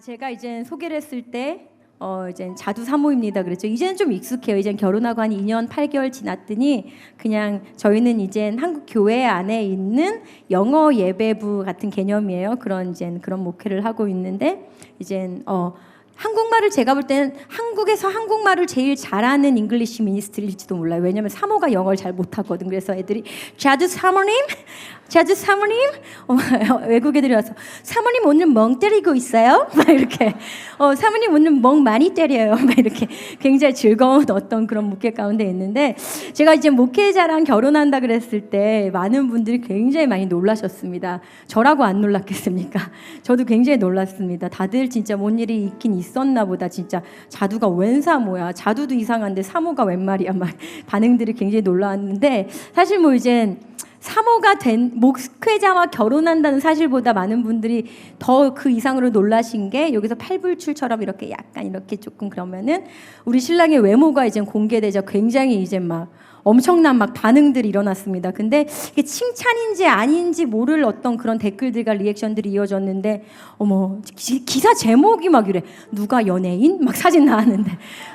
Speaker 1: 제가 이제 소개를 했을 때 이제 자두 사모입니다 그랬죠. 이제는 좀 익숙해요. 이제 결혼하고 한 2년 8개월 지났더니 그냥 저희는 이제 한국 교회 안에 있는 영어 예배부 같은 개념이에요. 그런 목회를 하고 있는데 이제 한국말을 제가 볼 때는 한국에서 한국말을 제일 잘하는 잉글리시 미니스트리일지도 몰라요. 왜냐면 사모가 영어를 잘 못하거든. 그래서 애들이 자두 사모님 자주 사모님 외국 애들이 와서 사모님 오늘 멍 때리고 있어요? 막 이렇게 사모님 오늘 멍 많이 때려요. 막 이렇게 굉장히 즐거운 어떤 그런 목회 가운데 있는데 제가 이제 목회자랑 결혼한다 그랬을 때 많은 분들이 굉장히 많이 놀라셨습니다. 저라고 안 놀랐겠습니까? 저도 굉장히 놀랐습니다. 다들 진짜 뭔 일이 있긴 있었나 보다. 진짜 자두가 웬 사모야? 자두도 이상한데 사모가 웬 말이야? 막 반응들이 굉장히 놀라웠는데 사실 뭐 이제 사모가 된 목회자와 결혼한다는 사실보다 많은 분들이 더 그 이상으로 놀라신 게 여기서 팔불출처럼 이렇게 약간 이렇게 조금 그러면은 우리 신랑의 외모가 이제 공개되자 굉장히 이제 막 엄청난 막 반응들이 일어났습니다. 근데 이게 칭찬인지 아닌지 모를 어떤 그런 댓글들과 리액션들이 이어졌는데 어머 기사 제목이 막 이래 누가 연예인? 막 사진 나왔는데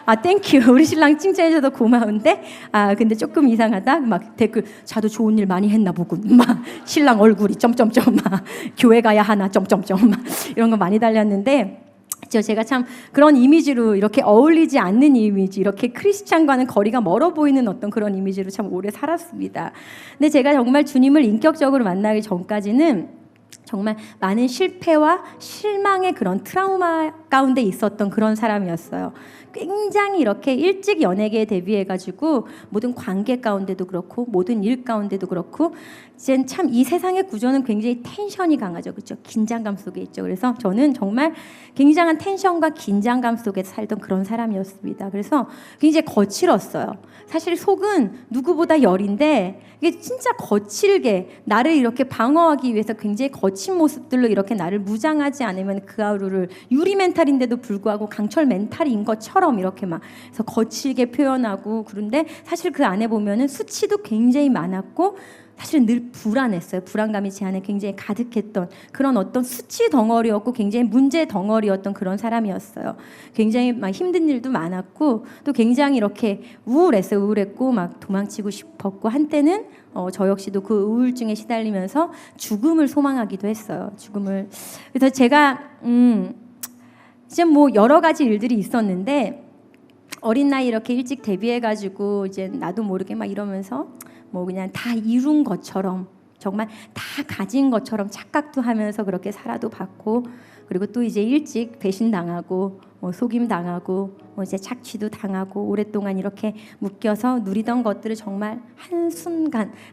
Speaker 1: 아 땡큐 우리 신랑 칭찬해줘서 고마운데 아 근데 조금 이상하다 막 댓글 자도 좋은 일 많이 했나 보군 막 신랑 얼굴이 점점점 막 교회 가야 하나 점점점 막 이런 거 많이 달렸는데 제가 참 그런 이미지로 이렇게 어울리지 않는 이미지 이렇게 크리스찬과는 거리가 멀어 보이는 어떤 그런 이미지로 참 오래 살았습니다. 근데 제가 정말 주님을 인격적으로 만나기 전까지는 정말 많은 실패와 실망의 그런 트라우마 가운데 있었던 그런 사람이었어요. 굉장히 이렇게 일찍 연예계에 데뷔해가지고 모든 관계 가운데도 그렇고 모든 일 가운데도 그렇고 이제 참 이 세상의 구조는 굉장히 텐션이 강하죠, 그렇죠? 긴장감 속에 있죠. 그래서 저는 정말 굉장한 텐션과 긴장감 속에 살던 그런 사람이었습니다. 그래서 굉장히 거칠었어요. 사실 속은 누구보다 열인데 이게 진짜 거칠게 나를 이렇게 방어하기 위해서 굉장히 거친 모습들로 이렇게 나를 무장하지 않으면 그 하루를 유리 멘탈인데도 불구하고 강철 멘탈인 것처럼 이렇게 막 그래서 거칠게 표현하고 그런데 사실 그 안에 보면은 수치도 굉장히 많았고 사실은 늘 불안했어요. 불안감이 제 안에 굉장히 가득했던 그런 어떤 수치 덩어리였고 굉장히 문제 덩어리였던 그런 사람이었어요. 굉장히 막 힘든 일도 많았고 또 굉장히 이렇게 우울했어요. 우울했고 막 도망치고 싶었고 한때는 저 역시도 그 우울증에 시달리면서 죽음을 소망하기도 했어요. 죽음을. 그래서 제가 이제 뭐 여러 가지 일들이 있었는데 어린 나이 이렇게 일찍 데뷔해가지고 이제 나도 모르게 막 이러면서 뭐 그냥 다 이룬 것처럼 정말 다 가진 것처럼 착각도 하면서 그렇게 살아도 봤고 그리고 또 이제 일찍 배신당하고 속임당하고 이제 착취도 당하고 오랫동안 이렇게 묶여서 누리던 것들을 정말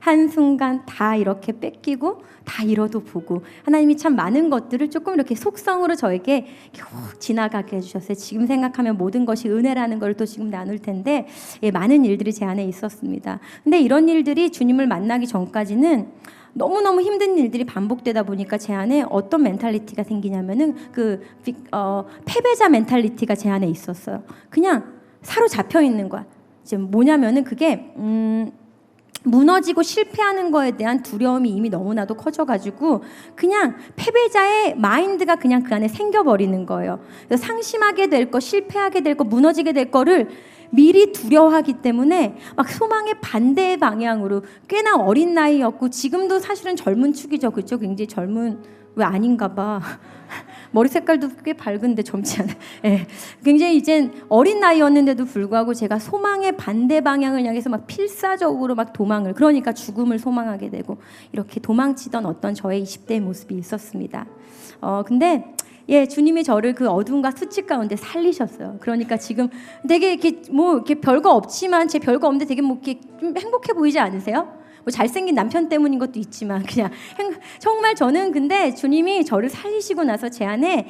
Speaker 1: 한순간 다 이렇게 뺏기고 다 잃어도 보고 하나님이 참 많은 것들을 조금 이렇게 속성으로 저에게 훅 지나가게 해주셨어요. 지금 생각하면 모든 것이 은혜라는 걸 또 지금 나눌 텐데 많은 일들이 제 안에 있었습니다. 근데 이런 일들이 주님을 만나기 전까지는 너무너무 힘든 일들이 반복되다 보니까 제 안에 어떤 멘탈리티가 생기냐면은 패배자 멘탈리티가 제 안에 있었어요. 그냥 사로잡혀 있는 거야. 이제 뭐냐면은 그게 무너지고 실패하는 거에 대한 두려움이 이미 너무나도 커져가지고 그냥 패배자의 마인드가 그냥 그 안에 생겨버리는 거예요. 그래서 상심하게 될 거, 실패하게 될 거, 무너지게 될 거를 미리 두려워하기 때문에 막 소망의 반대의 방향으로 꽤나 어린 나이였고 지금도 사실은 젊은 축이죠. 그렇죠? 굉장히 젊은 왜 아닌가 봐. 머리 색깔도 꽤 밝은데 젊지 않아요. 네. 굉장히 이젠 어린 나이였는데도 불구하고 제가 소망의 반대 방향을 향해서 막 필사적으로 막 도망을 그러니까 죽음을 소망하게 되고 이렇게 도망치던 어떤 저의 20대의 모습이 있었습니다. 근데 주님이 저를 그 어둠과 수치 가운데 살리셨어요. 그러니까 지금 되게 이렇게 별거 없지만 제 별거 없는데 되게 이렇게 좀 행복해 보이지 않으세요? 뭐 잘생긴 남편 때문인 것도 있지만 그냥 정말 저는 근데 주님이 저를 살리시고 나서 제 안에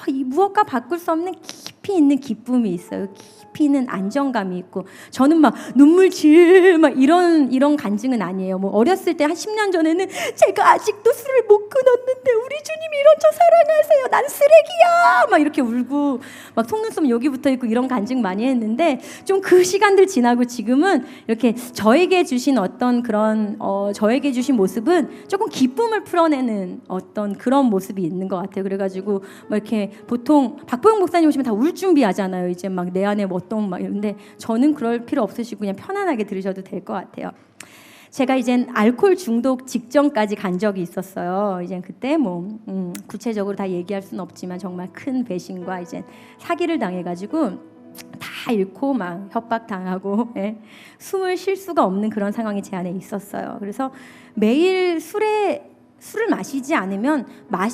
Speaker 1: 이 무엇과 바꿀 수 없는 깊이 있는 기쁨이 있어요. 깊이 있는 안정감이 있고 저는 막 눈물질 막 이런 간증은 아니에요. 뭐 어렸을 때 한 10년 전에는 제가 아직도 술을 못 끊었는데 우리 주님이 이런 저 사랑하세요. 난 쓰레기야. 막 이렇게 울고 막 속눈썹 여기 붙어 있고 이런 간증 많이 했는데 좀 그 시간들 지나고 지금은 이렇게 저에게 주신 어떤 그런 저에게 주신 모습은 조금 기쁨을 풀어내는 어떤 그런 모습이 있는 것 같아요. 그래가지고 뭐 이렇게 보통 박보영 목사님 오시면 다 울 준비하잖아요. 이제 막 내 안에 어떤 막 이런데 저는 그럴 필요 없으시고 그냥 편안하게 들으셔도 될 것 같아요. 제가 이젠 알코올 중독 직전까지 간 적이 있었어요. 이제 그때 뭐 구체적으로 다 얘기할 수는 없지만 정말 큰 배신과 이제 사기를 당해가지고 다 다 잃고 막 협박당하고 숨을 쉴 수가 없는 그런 상황이 제 안에 있었어요. 그래서 매일 술을 마시지 않으면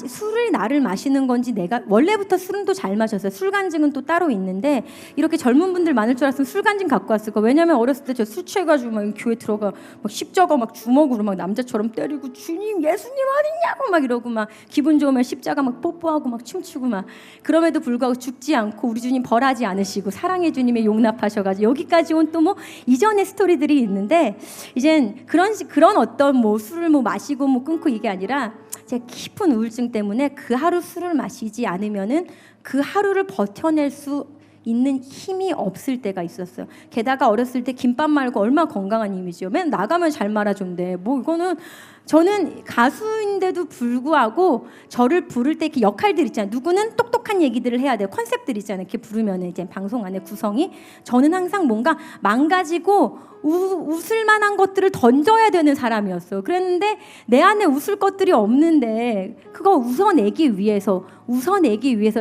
Speaker 1: 술을 나를 마시는 건지 내가 원래부터 술은 또 잘 마셨어요. 술간증은 또 따로 있는데 이렇게 젊은 분들 많을 줄 알았으면 술간증 갖고 왔을 거. 왜냐면 어렸을 때 저 술 취해가지고 막 교회 들어가 막 십자가 막 주먹으로 막 남자처럼 때리고 주님 예수님 어딨냐고 막 이러고 막 기분 좋으면 십자가 막 뽀뽀하고 막 춤추고 막 그럼에도 불구하고 죽지 않고 우리 주님 벌하지 않으시고 사랑의 주님의 용납하셔가지고 여기까지 온 또 뭐 이전의 스토리들이 있는데 이젠 그런 어떤 뭐 술을 뭐 마시고 뭐 끊고 이게 아니라 제 깊은 우울증 때문에 그 하루 술을 마시지 않으면은 그 하루를 버텨낼 수 있는 힘이 없을 때가 있었어요. 게다가 어렸을 때 김밥 말고 얼마나 건강한 이미지요. 맨 나가면 잘 말아준대. 뭐 이거는 저는 가수인데도 불구하고 저를 부를 때 이렇게 역할들 있잖아요. 누구는 똑똑한 얘기들을 해야 돼요. 컨셉들 있잖아요. 이렇게 부르면 이제 방송 안에 구성이 저는 항상 뭔가 망가지고 웃을 만한 것들을 던져야 되는 사람이었어요. 그랬는데 내 안에 웃을 것들이 없는데 그거 웃어내기 위해서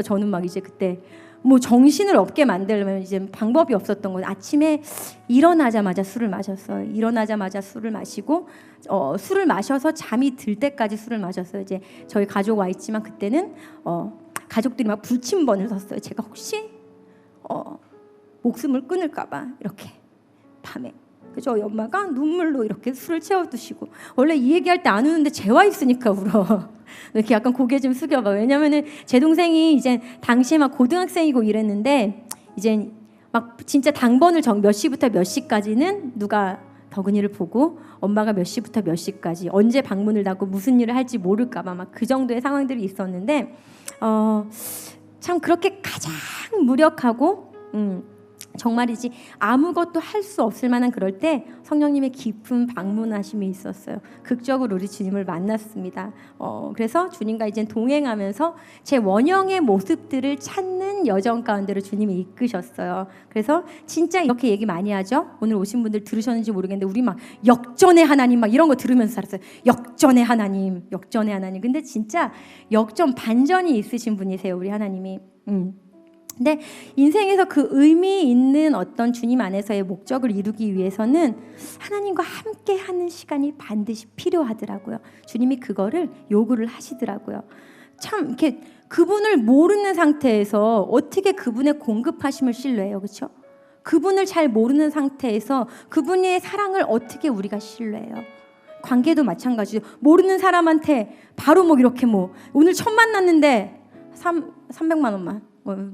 Speaker 1: 저는 막 이제 그때 뭐 정신을 없게 만들려면 이제 방법이 없었던 거예요. 아침에 일어나자마자 술을 마셨어요. 일어나자마자 술을 마시고 술을 마셔서 잠이 들 때까지 술을 마셨어요. 이제 저희 가족 와 있지만 그때는 가족들이 막 불침번을 섰어요. 제가 혹시 목숨을 끊을까봐 이렇게 밤에 저희 엄마가 눈물로 이렇게 술을 채워두시고 원래 이 얘기할 때 안 우는데 재와 있으니까 울어. 이렇게 약간 고개 좀 숙여봐. 왜냐면은 제 동생이 이제 당시에 막 고등학생이고 이랬는데 이제 막 진짜 당번을 몇 시부터 몇 시까지는 누가 덕은이를 보고 엄마가 몇 시부터 몇 시까지 언제 방문을 닫고 무슨 일을 할지 모를까봐 막 그 정도의 상황들이 있었는데 참 그렇게 가장 무력하고 정말이지 아무것도 할 수 없을 만한 그럴 때 성령님의 깊은 방문하심이 있었어요. 극적으로 우리 주님을 만났습니다. 그래서 주님과 이제 동행하면서 제 원형의 모습들을 찾는 여정 가운데로 주님이 이끄셨어요. 그래서 진짜 이렇게 얘기 많이 하죠. 오늘 오신 분들 들으셨는지 모르겠는데 우리 막 역전의 하나님 막 이런 거 들으면서 살았어요. 역전의 하나님. 근데 진짜 역전 반전이 있으신 분이세요. 우리 하나님이. 근데 인생에서 그 의미 있는 어떤 주님 안에서의 목적을 이루기 위해서는 하나님과 함께 하는 시간이 반드시 필요하더라고요. 주님이 그거를 요구를 하시더라고요. 참 이렇게 그분을 모르는 상태에서 어떻게 그분의 공급하심을 신뢰해요. 그렇죠? 그분을 잘 모르는 상태에서 그분의 사랑을 어떻게 우리가 신뢰해요. 관계도 마찬가지죠. 모르는 사람한테 바로 뭐 이렇게 뭐 오늘 처음 만났는데 300만 원만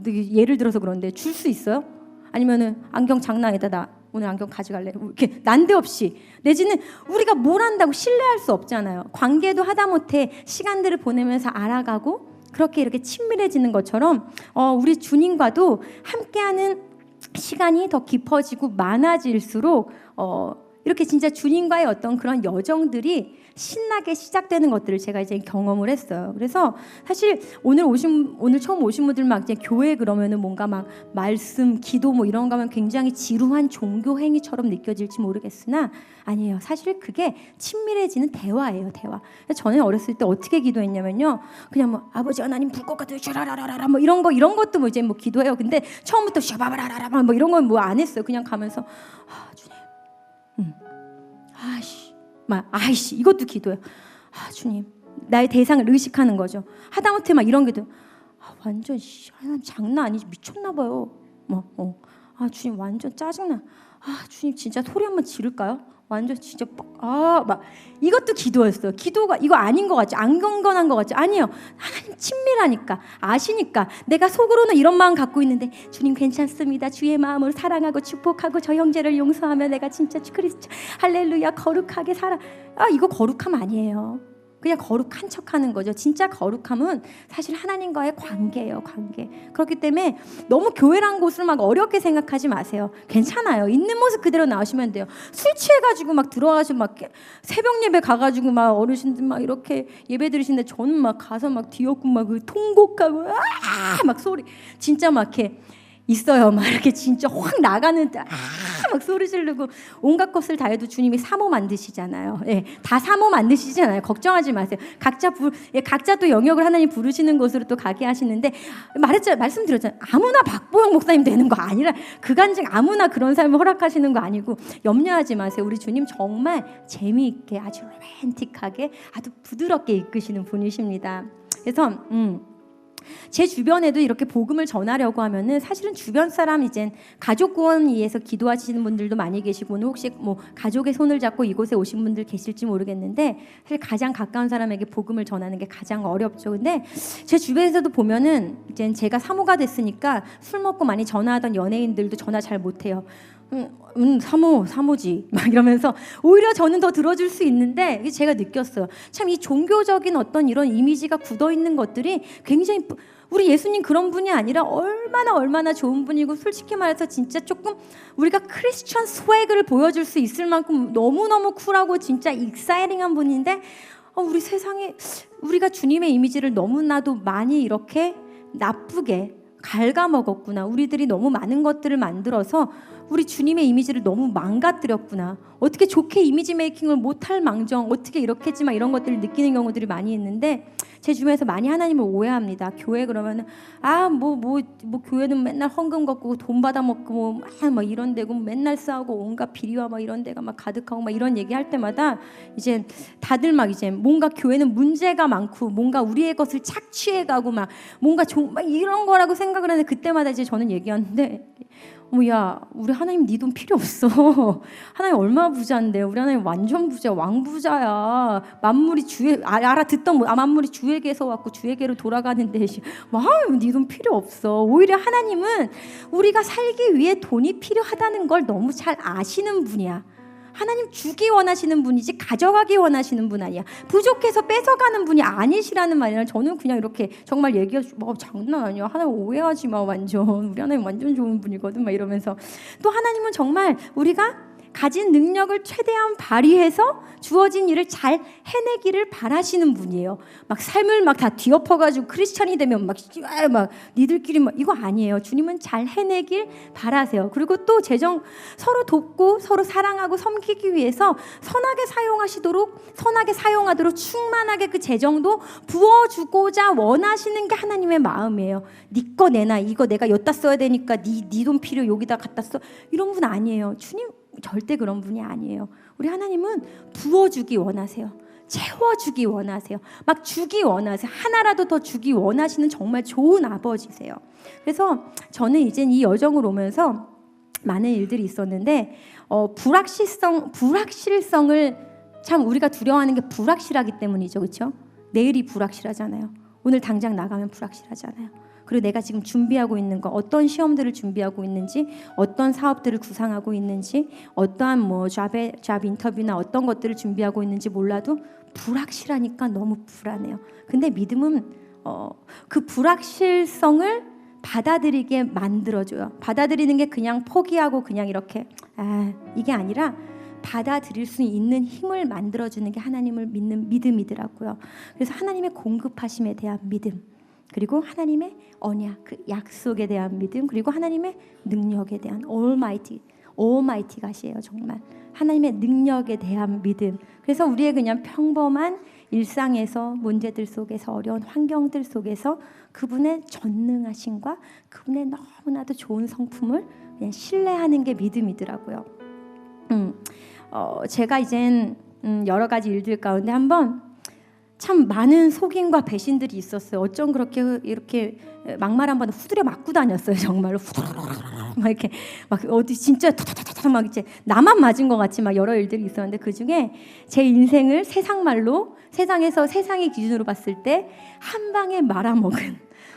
Speaker 1: 예를 들어서 그런데 줄 수 있어요? 아니면은 안경 장난이다 나 오늘 안경 가져갈래? 이렇게 난데없이 내지는 우리가 뭘 한다고 신뢰할 수 없잖아요. 관계도 하다못해 시간들을 보내면서 알아가고 그렇게 이렇게 친밀해지는 것처럼 우리 주님과도 함께하는 시간이 더 깊어지고 많아질수록 이렇게 진짜 주님과의 어떤 그런 여정들이 신나게 시작되는 것들을 제가 이제 경험을 했어요. 그래서 사실 오늘 처음 오신 분들 막 이제 교회 그러면은 뭔가 막 말씀, 기도 뭐 이런 거 하면 굉장히 지루한 종교 행위처럼 느껴질지 모르겠으나 아니에요. 사실 그게 친밀해지는 대화예요, 대화. 저는 어렸을 때 어떻게 기도했냐면요, 그냥 뭐 아버지 하나님 불꽃 같은 샤라라라라 뭐 이런 것도 뭐 이제 뭐 기도해요. 근데 처음부터 샤바바라라라 뭐 이런 건 뭐 안 했어요. 그냥 가면서 주님, 아이씨 이것도 기도해요. 주님 나의 대상을 의식하는 거죠. 하다못해 막 이런 게도 완전 장난 아니지 미쳤나 봐요. 주님 완전 짜증나. 주님 진짜 소리 한번 지를까요? 완전 진짜 막 이것도 기도였어요. 기도가 이거 아닌 것 같지? 안 경건한 것 같지? 아니에요. 하나님 친밀하니까 아시니까 내가 속으로는 이런 마음 갖고 있는데 주님 괜찮습니다. 주의 마음으로 사랑하고 축복하고 저 형제를 용서하며 내가 진짜 그리스도 할렐루야 거룩하게 살아. 이거 거룩함 아니에요. 그냥 거룩한 척하는 거죠. 진짜 거룩함은 사실 하나님과의 관계예요. 관계. 그렇기 때문에 너무 교회란 곳을 막 어렵게 생각하지 마세요. 괜찮아요. 있는 모습 그대로 나오시면 돼요. 술 취해가지고 막 들어가서 막 새벽 예배 가가지고 막 어르신들 막 이렇게 예배 드리시는데 저는 막 가서 막 뒤엎고 막 그 통곡하고 막 소리 진짜 막 이렇게 있어요. 막 이렇게 진짜 확 나가는 막 막 소리 지르고 온갖 것을 다 해도 주님이 사모 만드시잖아요. 예, 다 사모 만드시잖아요. 걱정하지 마세요. 각자 또 영역을 하나님 부르시는 곳으로 또 가게 하시는데 말씀드렸잖아요. 아무나 박보영 목사님 되는 거 아니라 그간증 아무나 그런 삶을 허락하시는 거 아니고 염려하지 마세요. 우리 주님 정말 재미있게 아주 로맨틱하게 아주 부드럽게 이끄시는 분이십니다. 그래서 제 주변에도 이렇게 복음을 전하려고 하면은 사실은 주변 사람 이제 가족 구원 위해서 기도하시는 분들도 많이 계시고 혹시 뭐 가족의 손을 잡고 이곳에 오신 분들 계실지 모르겠는데 사실 가장 가까운 사람에게 복음을 전하는 게 가장 어렵죠. 근데 제 주변에서도 보면은 이제 제가 사모가 됐으니까 술 먹고 많이 전화하던 연예인들도 전화 잘 못해요. 사모지 막 이러면서 오히려 저는 더 들어줄 수 있는데 제가 느꼈어요. 참 이 종교적인 어떤 이런 이미지가 굳어 있는 것들이 굉장히 우리 예수님 그런 분이 아니라 얼마나 좋은 분이고 솔직히 말해서 진짜 조금 우리가 크리스천 스웨그를 보여줄 수 있을 만큼 너무너무 쿨하고 진짜 익사이팅한 분인데 우리 세상에 우리가 주님의 이미지를 너무나도 많이 이렇게 나쁘게 갉아먹었구나. 우리들이 너무 많은 것들을 만들어서 우리 주님의 이미지를 너무 망가뜨렸구나. 어떻게 좋게 이미지 메이킹을 못할 망정 어떻게 이렇게 했지 막 이런 것들을 느끼는 경우들이 많이 있는데 제 주변에서 많이 하나님을 오해합니다. 교회 그러면은 뭐 교회는 맨날 헌금 걷고 돈 받아 먹고 막 이런 데고 맨날 싸우고 온갖 비리와 막 이런 데가 막 가득하고 막 이런 얘기 할 때마다 이제 다들 막 이제 뭔가 교회는 문제가 많고 뭔가 우리의 것을 착취해가고 막 뭔가 막 이런 거라고 생각을 하는데 그때마다 이제 저는 얘기하는데 야 우리 하나님 네 돈 필요 없어. 하나님 얼마나 부자인데 우리 하나님 완전 부자 왕부자야. 만물이 알아듣던 만물이 주에게서 왔고 주에게로 돌아가는데 네 돈 필요 없어. 오히려 하나님은 우리가 살기 위해 돈이 필요하다는 걸 너무 잘 아시는 분이야. 하나님 주기 원하시는 분이지 가져가기 원하시는 분 아니야. 부족해서 뺏어가는 분이 아니시라는 말이야. 저는 그냥 이렇게 정말 얘기하고 장난 아니야. 하나님 오해하지 마. 완전 우리 하나님 완전 좋은 분이거든 막 이러면서 또 하나님은 정말 우리가 가진 능력을 최대한 발휘해서 주어진 일을 잘 해내기를 바라시는 분이에요. 막 삶을 막 다 뒤엎어가지고 크리스천이 되면 막 니들끼리 막 이거 아니에요. 주님은 잘 해내길 바라세요. 그리고 또 서로 돕고 서로 사랑하고 섬기기 위해서 선하게 사용하도록 충만하게 그 재정도 부어주고자 원하시는 게 하나님의 마음이에요. 네 거 내놔. 이거 내가 여기다 써야 되니까 네 돈 필요 여기다 갖다 써. 이런 분 아니에요. 주님 절대 그런 분이 아니에요. 우리 하나님은 부어주기 원하세요. 채워주기 원하세요. 막 주기 원하세요. 하나라도 더 주기 원하시는 정말 좋은 아버지세요. 그래서 저는 이제 이 여정을 오면서 많은 일들이 있었는데 불확실성을 참 우리가 두려워하는 게 불확실하기 때문이죠. 그렇죠? 내일이 불확실하잖아요. 오늘 당장 나가면 불확실하잖아요. 그리고 내가 지금 준비하고 있는 거 어떤 시험들을 준비하고 있는지 어떤 사업들을 구상하고 있는지 어떠한 잡 인터뷰나 어떤 것들을 준비하고 있는지 몰라도 불확실하니까 너무 불안해요. 근데 믿음은 그 불확실성을 받아들이게 만들어줘요. 받아들이는 게 그냥 포기하고 그냥 이렇게 이게 아니라 받아들일 수 있는 힘을 만들어주는 게 하나님을 믿는 믿음이더라고요. 그래서 하나님의 공급하심에 대한 믿음 그리고 하나님의 언약, 그 약속에 대한 믿음, 그리고 하나님의 능력에 대한 Almighty 가시에요. 정말 하나님의 능력에 대한 믿음. 그래서 우리의 그냥 평범한 일상에서 문제들 속에서 어려운 환경들 속에서 그분의 전능하심과 그분의 너무나도 좋은 성품을 그냥 신뢰하는 게 믿음이더라고요. 제가 이젠 여러 가지 일들 가운데 한번 참 많은 속임과 배신들이 있었어요. 어쩜 그렇게 이렇게 막말 한번 후드려 맞고 다녔어요. 정말로 막 이렇게 막 어디 진짜 타타타타 막 이제 나만 맞은 것 같이 막 여러 일들이 있었는데 그 중에 제 인생을 세상에서 세상의 기준으로 봤을 때 한 방에 말아먹은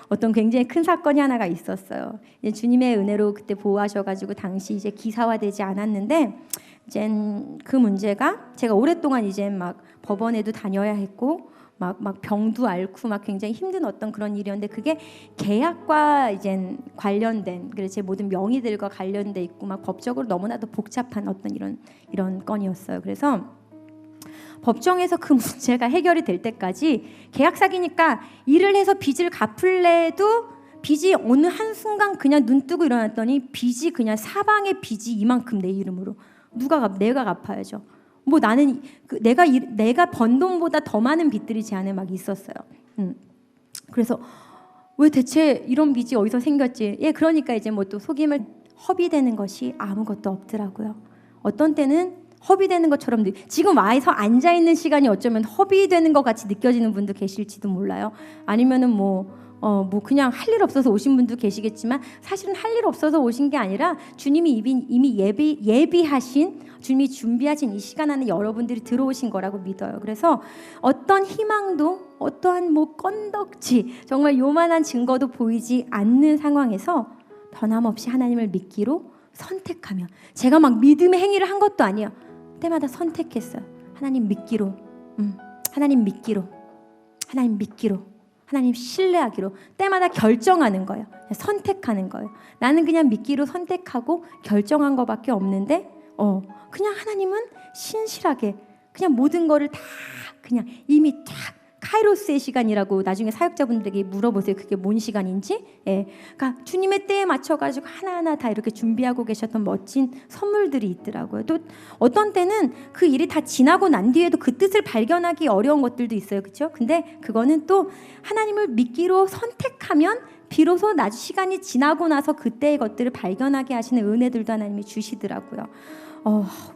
Speaker 1: 어떤 굉장히 큰 사건이 하나가 있었어요. 주님의 은혜로 그때 보호하셔가지고 당시 이제 기사화되지 않았는데 이제 그 문제가 제가 오랫동안 이제 막 법원에도 다녀야 했고 막 병도 앓고 막 굉장히 힘든 어떤 그런 일이었는데 그게 계약과 이제 관련된 그래서 제 모든 명의들과 관련돼 있고 막 법적으로 너무나도 복잡한 어떤 이런 건이었어요. 그래서 법정에서 그 문제가 해결이 될 때까지 계약 사기니까 일을 해서 빚을 갚을래도 빚이 어느 한순간 그냥 눈 뜨고 일어났더니 빚이 그냥 사방의 빚이 이만큼 내 이름으로. 내가 갚아야죠. 뭐 나는 내가 번 돈보다 더 많은 빚들이 제 안에 막 있었어요. 그래서 왜 대체 이런 빚이 어디서 생겼지? 예, 그러니까 이제 뭐 또 속임을 허비되는 것이 아무것도 없더라고요. 어떤 때는 허비되는 것처럼 지금 와서 앉아 있는 시간이 어쩌면 허비되는 것 같이 느껴지는 분도 계실지도 몰라요. 아니면은 뭐 그냥 할 일 없어서 오신 분도 계시겠지만 사실은 할 일 없어서 오신 게 아니라 주님이 이미 예비하신, 주님이 준비하신 이 시간 안에 여러분들이 들어오신 거라고 믿어요. 그래서 어떤 희망도, 어떠한 뭐 건덕지, 정말 요만한 증거도 보이지 않는 상황에서 변함없이 하나님을 믿기로 선택하면, 제가 막 믿음의 행위를 한 것도 아니에요. 때마다 선택했어요. 하나님 믿기로, 하나님 믿기로, 하나님 믿기로, 하나님 신뢰하기로 때마다 결정하는 거예요. 선택하는 거예요. 나는 그냥 믿기로 선택하고 결정한 것밖에 없는데 그냥 하나님은 신실하게 그냥 모든 거를 다 그냥 이미 딱 카이로스의 시간이라고 나중에 사역자분들에게 물어보세요. 그게 뭔 시간인지. 예. 그러니까 주님의 때에 맞춰가지고 하나하나 다 이렇게 준비하고 계셨던 멋진 선물들이 있더라고요. 또 어떤 때는 그 일이 다 지나고 난 뒤에도 그 뜻을 발견하기 어려운 것들도 있어요. 그렇죠? 근데 그거는 또 하나님을 믿기로 선택하면 비로소 시간이 지나고 나서 그때의 것들을 발견하게 하시는 은혜들도 하나님이 주시더라고요.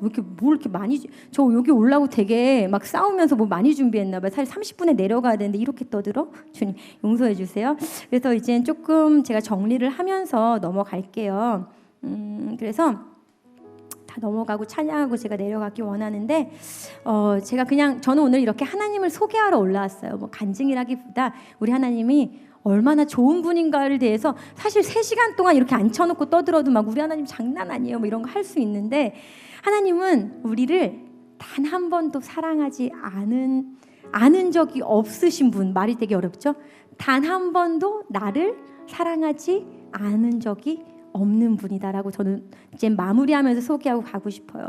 Speaker 1: 왜 이렇게 많이, 저 여기 올라오고 되게 막 싸우면서 뭐 많이 준비했나 봐요. 사실 30분에 내려가야 되는데 이렇게 떠들어? 주님 용서해 주세요. 그래서 이제 조금 제가 정리를 하면서 넘어갈게요. 그래서 다 넘어가고 찬양하고 제가 내려가기 원하는데 제가 그냥 저는 오늘 이렇게 하나님을 소개하러 올라왔어요. 뭐 간증이라기보다 우리 하나님이 얼마나 좋은 분인가를 대해서 사실 3시간 동안 이렇게 앉혀놓고 떠들어도 막 우리 하나님 장난 아니에요 뭐 이런 거 할 수 있는데, 하나님은 우리를 단 한 번도 사랑하지 않은 적이 없으신 분. 말이 되게 어렵죠? 단 한 번도 나를 사랑하지 않은 적이 없는 분이다라고 저는 이제 마무리하면서 소개하고 가고 싶어요.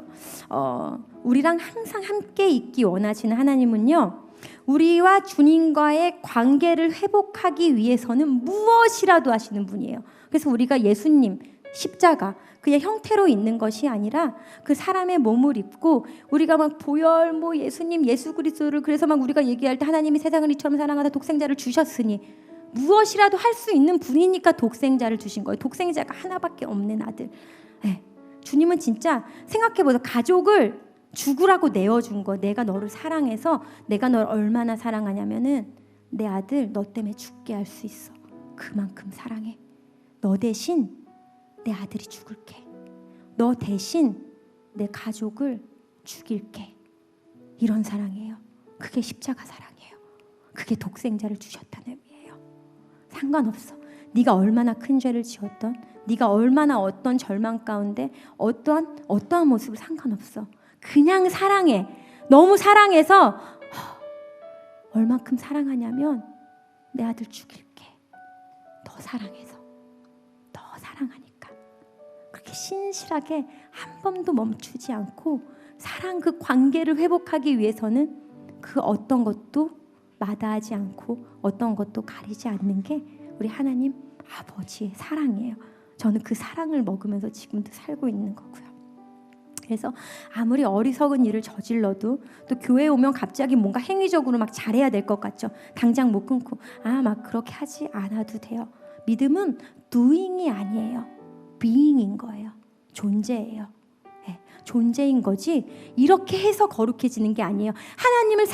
Speaker 1: 우리랑 항상 함께 있기 원하시는 하나님은요, 우리와 주님과의 관계를 회복하기 위해서는 무엇이라도 하시는 분이에요. 그래서 우리가 예수님, 십자가, 그냥 형태로 있는 것이 아니라 그 사람의 몸을 입고 우리가 막 보혈, 뭐 예수님, 예수 그리스도를, 그래서 막 우리가 얘기할 때 하나님이 세상을 이처럼 사랑하다 독생자를 주셨으니, 무엇이라도 할 수 있는 분이니까 독생자를 주신 거예요. 독생자가 하나밖에 없는 아들. 네. 주님은 진짜 생각해보세요. 가족을 죽으라고 내어준 거. 내가 너를 사랑해서, 내가 널 얼마나 사랑하냐면은 내 아들 너 때문에 죽게 할 수 있어. 그만큼 사랑해. 너 대신 내 아들이 죽을게. 너 대신 내 가족을 죽일게. 이런 사랑이에요. 그게 십자가 사랑이에요. 그게 독생자를 주셨다는 의미예요. 상관없어. 네가 얼마나 큰 죄를 지었던, 네가 얼마나 어떤 절망 가운데 어떠한 모습을 상관없어. 그냥 사랑해. 너무 사랑해서 얼만큼 사랑하냐면 내 아들 죽일게. 더 사랑해서. 더 사랑하니까. 그렇게 신실하게 한 번도 멈추지 않고 사랑 그 관계를 회복하기 위해서는 그 어떤 것도 마다하지 않고 어떤 것도 가리지 않는 게 우리 하나님 아버지의 사랑이에요. 저는 그 사랑을 먹으면서 지금도 살고 있는 거고요. 그래서 아무리 어리석은 일을 저질러도 또 교회에 오면 갑자기 뭔가 행위적으로 막 잘해야 될 것 같죠. 당장 못 끊고 막 그렇게 하지 않아도 돼요. 믿음은 doing이 아니에요. being인 거예요. 존재예요. 네, 존재인 거지 이렇게 해서 거룩해지는 게 아니에요. 하나님을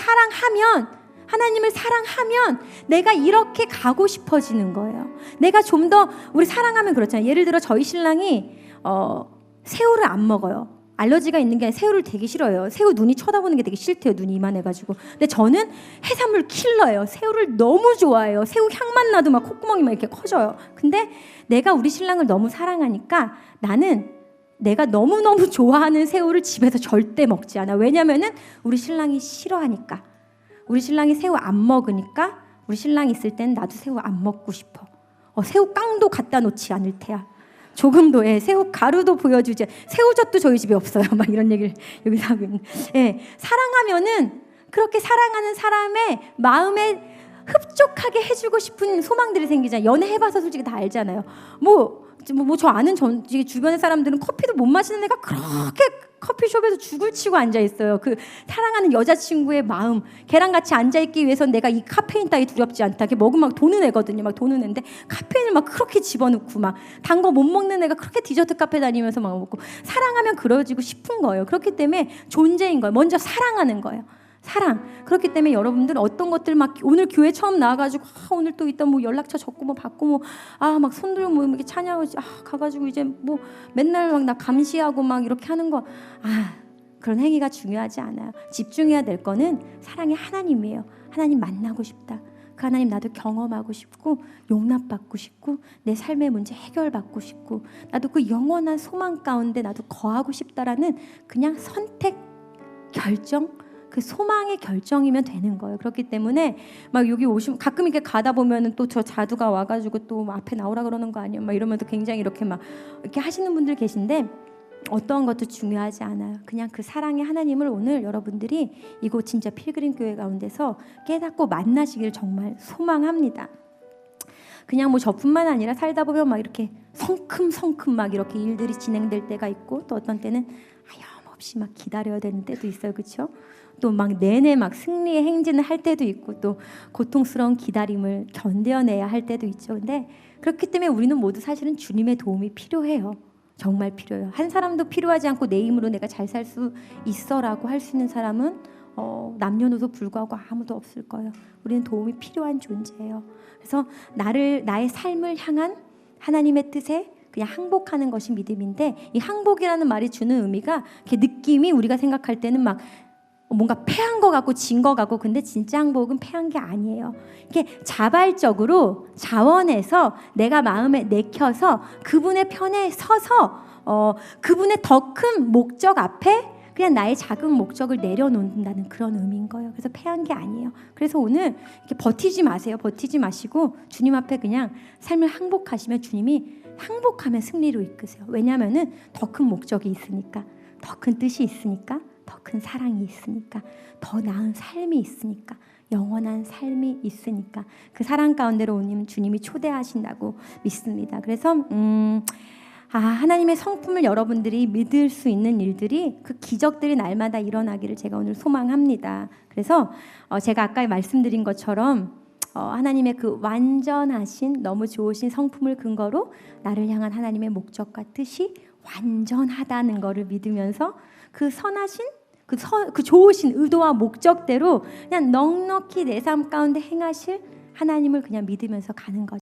Speaker 1: 사랑하면 내가 이렇게 가고 싶어지는 거예요. 내가 좀 더, 우리 사랑하면 그렇잖아요. 예를 들어 저희 신랑이 새우를 안 먹어요. 알러지가 있는 게 아니라 새우를 되게 싫어해요. 새우 눈이 쳐다보는 게 되게 싫대요. 눈이 이만해가지고. 근데 저는 해산물 킬러예요. 새우를 너무 좋아해요. 새우 향만 나도 막 콧구멍이 막 이렇게 커져요. 근데 내가 우리 신랑을 너무 사랑하니까 나는 내가 너무너무 좋아하는 새우를 집에서 절대 먹지 않아. 왜냐면은 우리 신랑이 싫어하니까. 우리 신랑이 새우 안 먹으니까 우리 신랑이 있을 땐 나도 새우 안 먹고 싶어. 새우 깡도 갖다 놓지 않을 테야. 조금도. 새우 가루도 보여주지. 새우젓도 저희 집에 없어요. 막 이런 얘기를 여기서 하고 있는. 사랑하면은 그렇게 사랑하는 사람의 마음에 흡족하게 해주고 싶은 소망들이 생기잖아요. 연애해봐서 솔직히 다 알잖아요. 뭐 저 아는 주변의 사람들은 커피도 못 마시는 애가 그렇게 커피숍에서 죽을 치고 앉아 있어요. 그 사랑하는 여자친구의 마음, 걔랑 같이 앉아 있기 위해서 내가 이 카페인 따위 두렵지 않다. 걔 먹으면 막 도는 애거든요. 막 도는 애인데 카페인을 막 그렇게 집어넣고 막 단 거 못 먹는 애가 그렇게 디저트 카페 다니면서 막 먹고, 사랑하면 그러지고 싶은 거예요. 그렇기 때문에 존재인 거예요. 먼저 사랑하는 거예요. 사랑. 그렇기 때문에 여러분들 어떤 것들 막 오늘 교회 처음 나와가지고 오늘 또 이따 뭐 연락처 적고 뭐 받고 뭐 막 손들고 뭐 이렇게 찬양하고 가가지고 이제 뭐 맨날 막 나 감시하고 막 이렇게 하는 거, 그런 행위가 중요하지 않아요. 집중해야 될 거는 사랑의 하나님이에요. 하나님 만나고 싶다. 그 하나님 나도 경험하고 싶고 용납받고 싶고 내 삶의 문제 해결받고 싶고 나도 그 영원한 소망 가운데 나도 거하고 싶다라는 그냥 선택, 결정, 그 소망의 결정이면 되는 거예요. 그렇기 때문에 막 여기 오시면 가끔 이렇게 가다 보면은 또 저 자두가 와가지고 또 앞에 나오라 그러는 거 아니에요? 막 이러면서 굉장히 이렇게 막 이렇게 하시는 분들 계신데, 어떤 것도 중요하지 않아요. 그냥 그 사랑의 하나님을 오늘 여러분들이 이곳 진짜 필그림 교회 가운데서 깨닫고 만나시길 정말 소망합니다. 그냥 뭐 저뿐만 아니라 살다 보면 막 이렇게 성큼성큼 막 이렇게 일들이 진행될 때가 있고, 또 어떤 때는 하염없이 막 기다려야 되는 때도 있어요. 그렇죠? 또 막 내내 막 승리의 행진을 할 때도 있고, 또 고통스러운 기다림을 견뎌내야 할 때도 있죠. 근데 그렇기 때문에 우리는 모두 사실은 주님의 도움이 필요해요. 정말 필요해요. 한 사람도 필요하지 않고 내 힘으로 내가 잘 살 수 있어라고 할 수 있는 사람은 남녀노소 불구하고 아무도 없을 거예요. 우리는 도움이 필요한 존재예요. 그래서 나의 삶을 향한 하나님의 뜻에 그냥 항복하는 것이 믿음인데, 이 항복이라는 말이 주는 의미가 느낌이 우리가 생각할 때는 막 뭔가 패한 것 같고 진 것 같고, 근데 진짜 항복은 패한 게 아니에요. 이게 자발적으로 자원해서 내가 마음에 내켜서 그분의 편에 서서 그분의 더 큰 목적 앞에 그냥 나의 작은 목적을 내려놓는다는 그런 의미인 거예요. 그래서 패한 게 아니에요. 그래서 오늘 이렇게 버티지 마세요. 버티지 마시고 주님 앞에 그냥 삶을 항복하시면 주님이 항복하면 승리로 이끄세요. 왜냐하면은 더 큰 목적이 있으니까, 더 큰 뜻이 있으니까, 더 큰 사랑이 있으니까, 더 나은 삶이 있으니까, 영원한 삶이 있으니까 그 사랑 가운데로 오님 주님이 초대하신다고 믿습니다. 그래서 하나님의 성품을 여러분들이 믿을 수 있는 일들이, 그 기적들이 날마다 일어나기를 제가 오늘 소망합니다. 그래서 제가 아까 말씀드린 것처럼 하나님의 그 완전하신 너무 좋으신 성품을 근거로 나를 향한 하나님의 목적과 뜻이 완전하다는 것을 믿으면서 그 선하신 그 좋으신 의도와 목적대로 그냥 넉넉히 내 삶 가운데 행하실 하나님을 그냥 믿으면서 가는 거죠.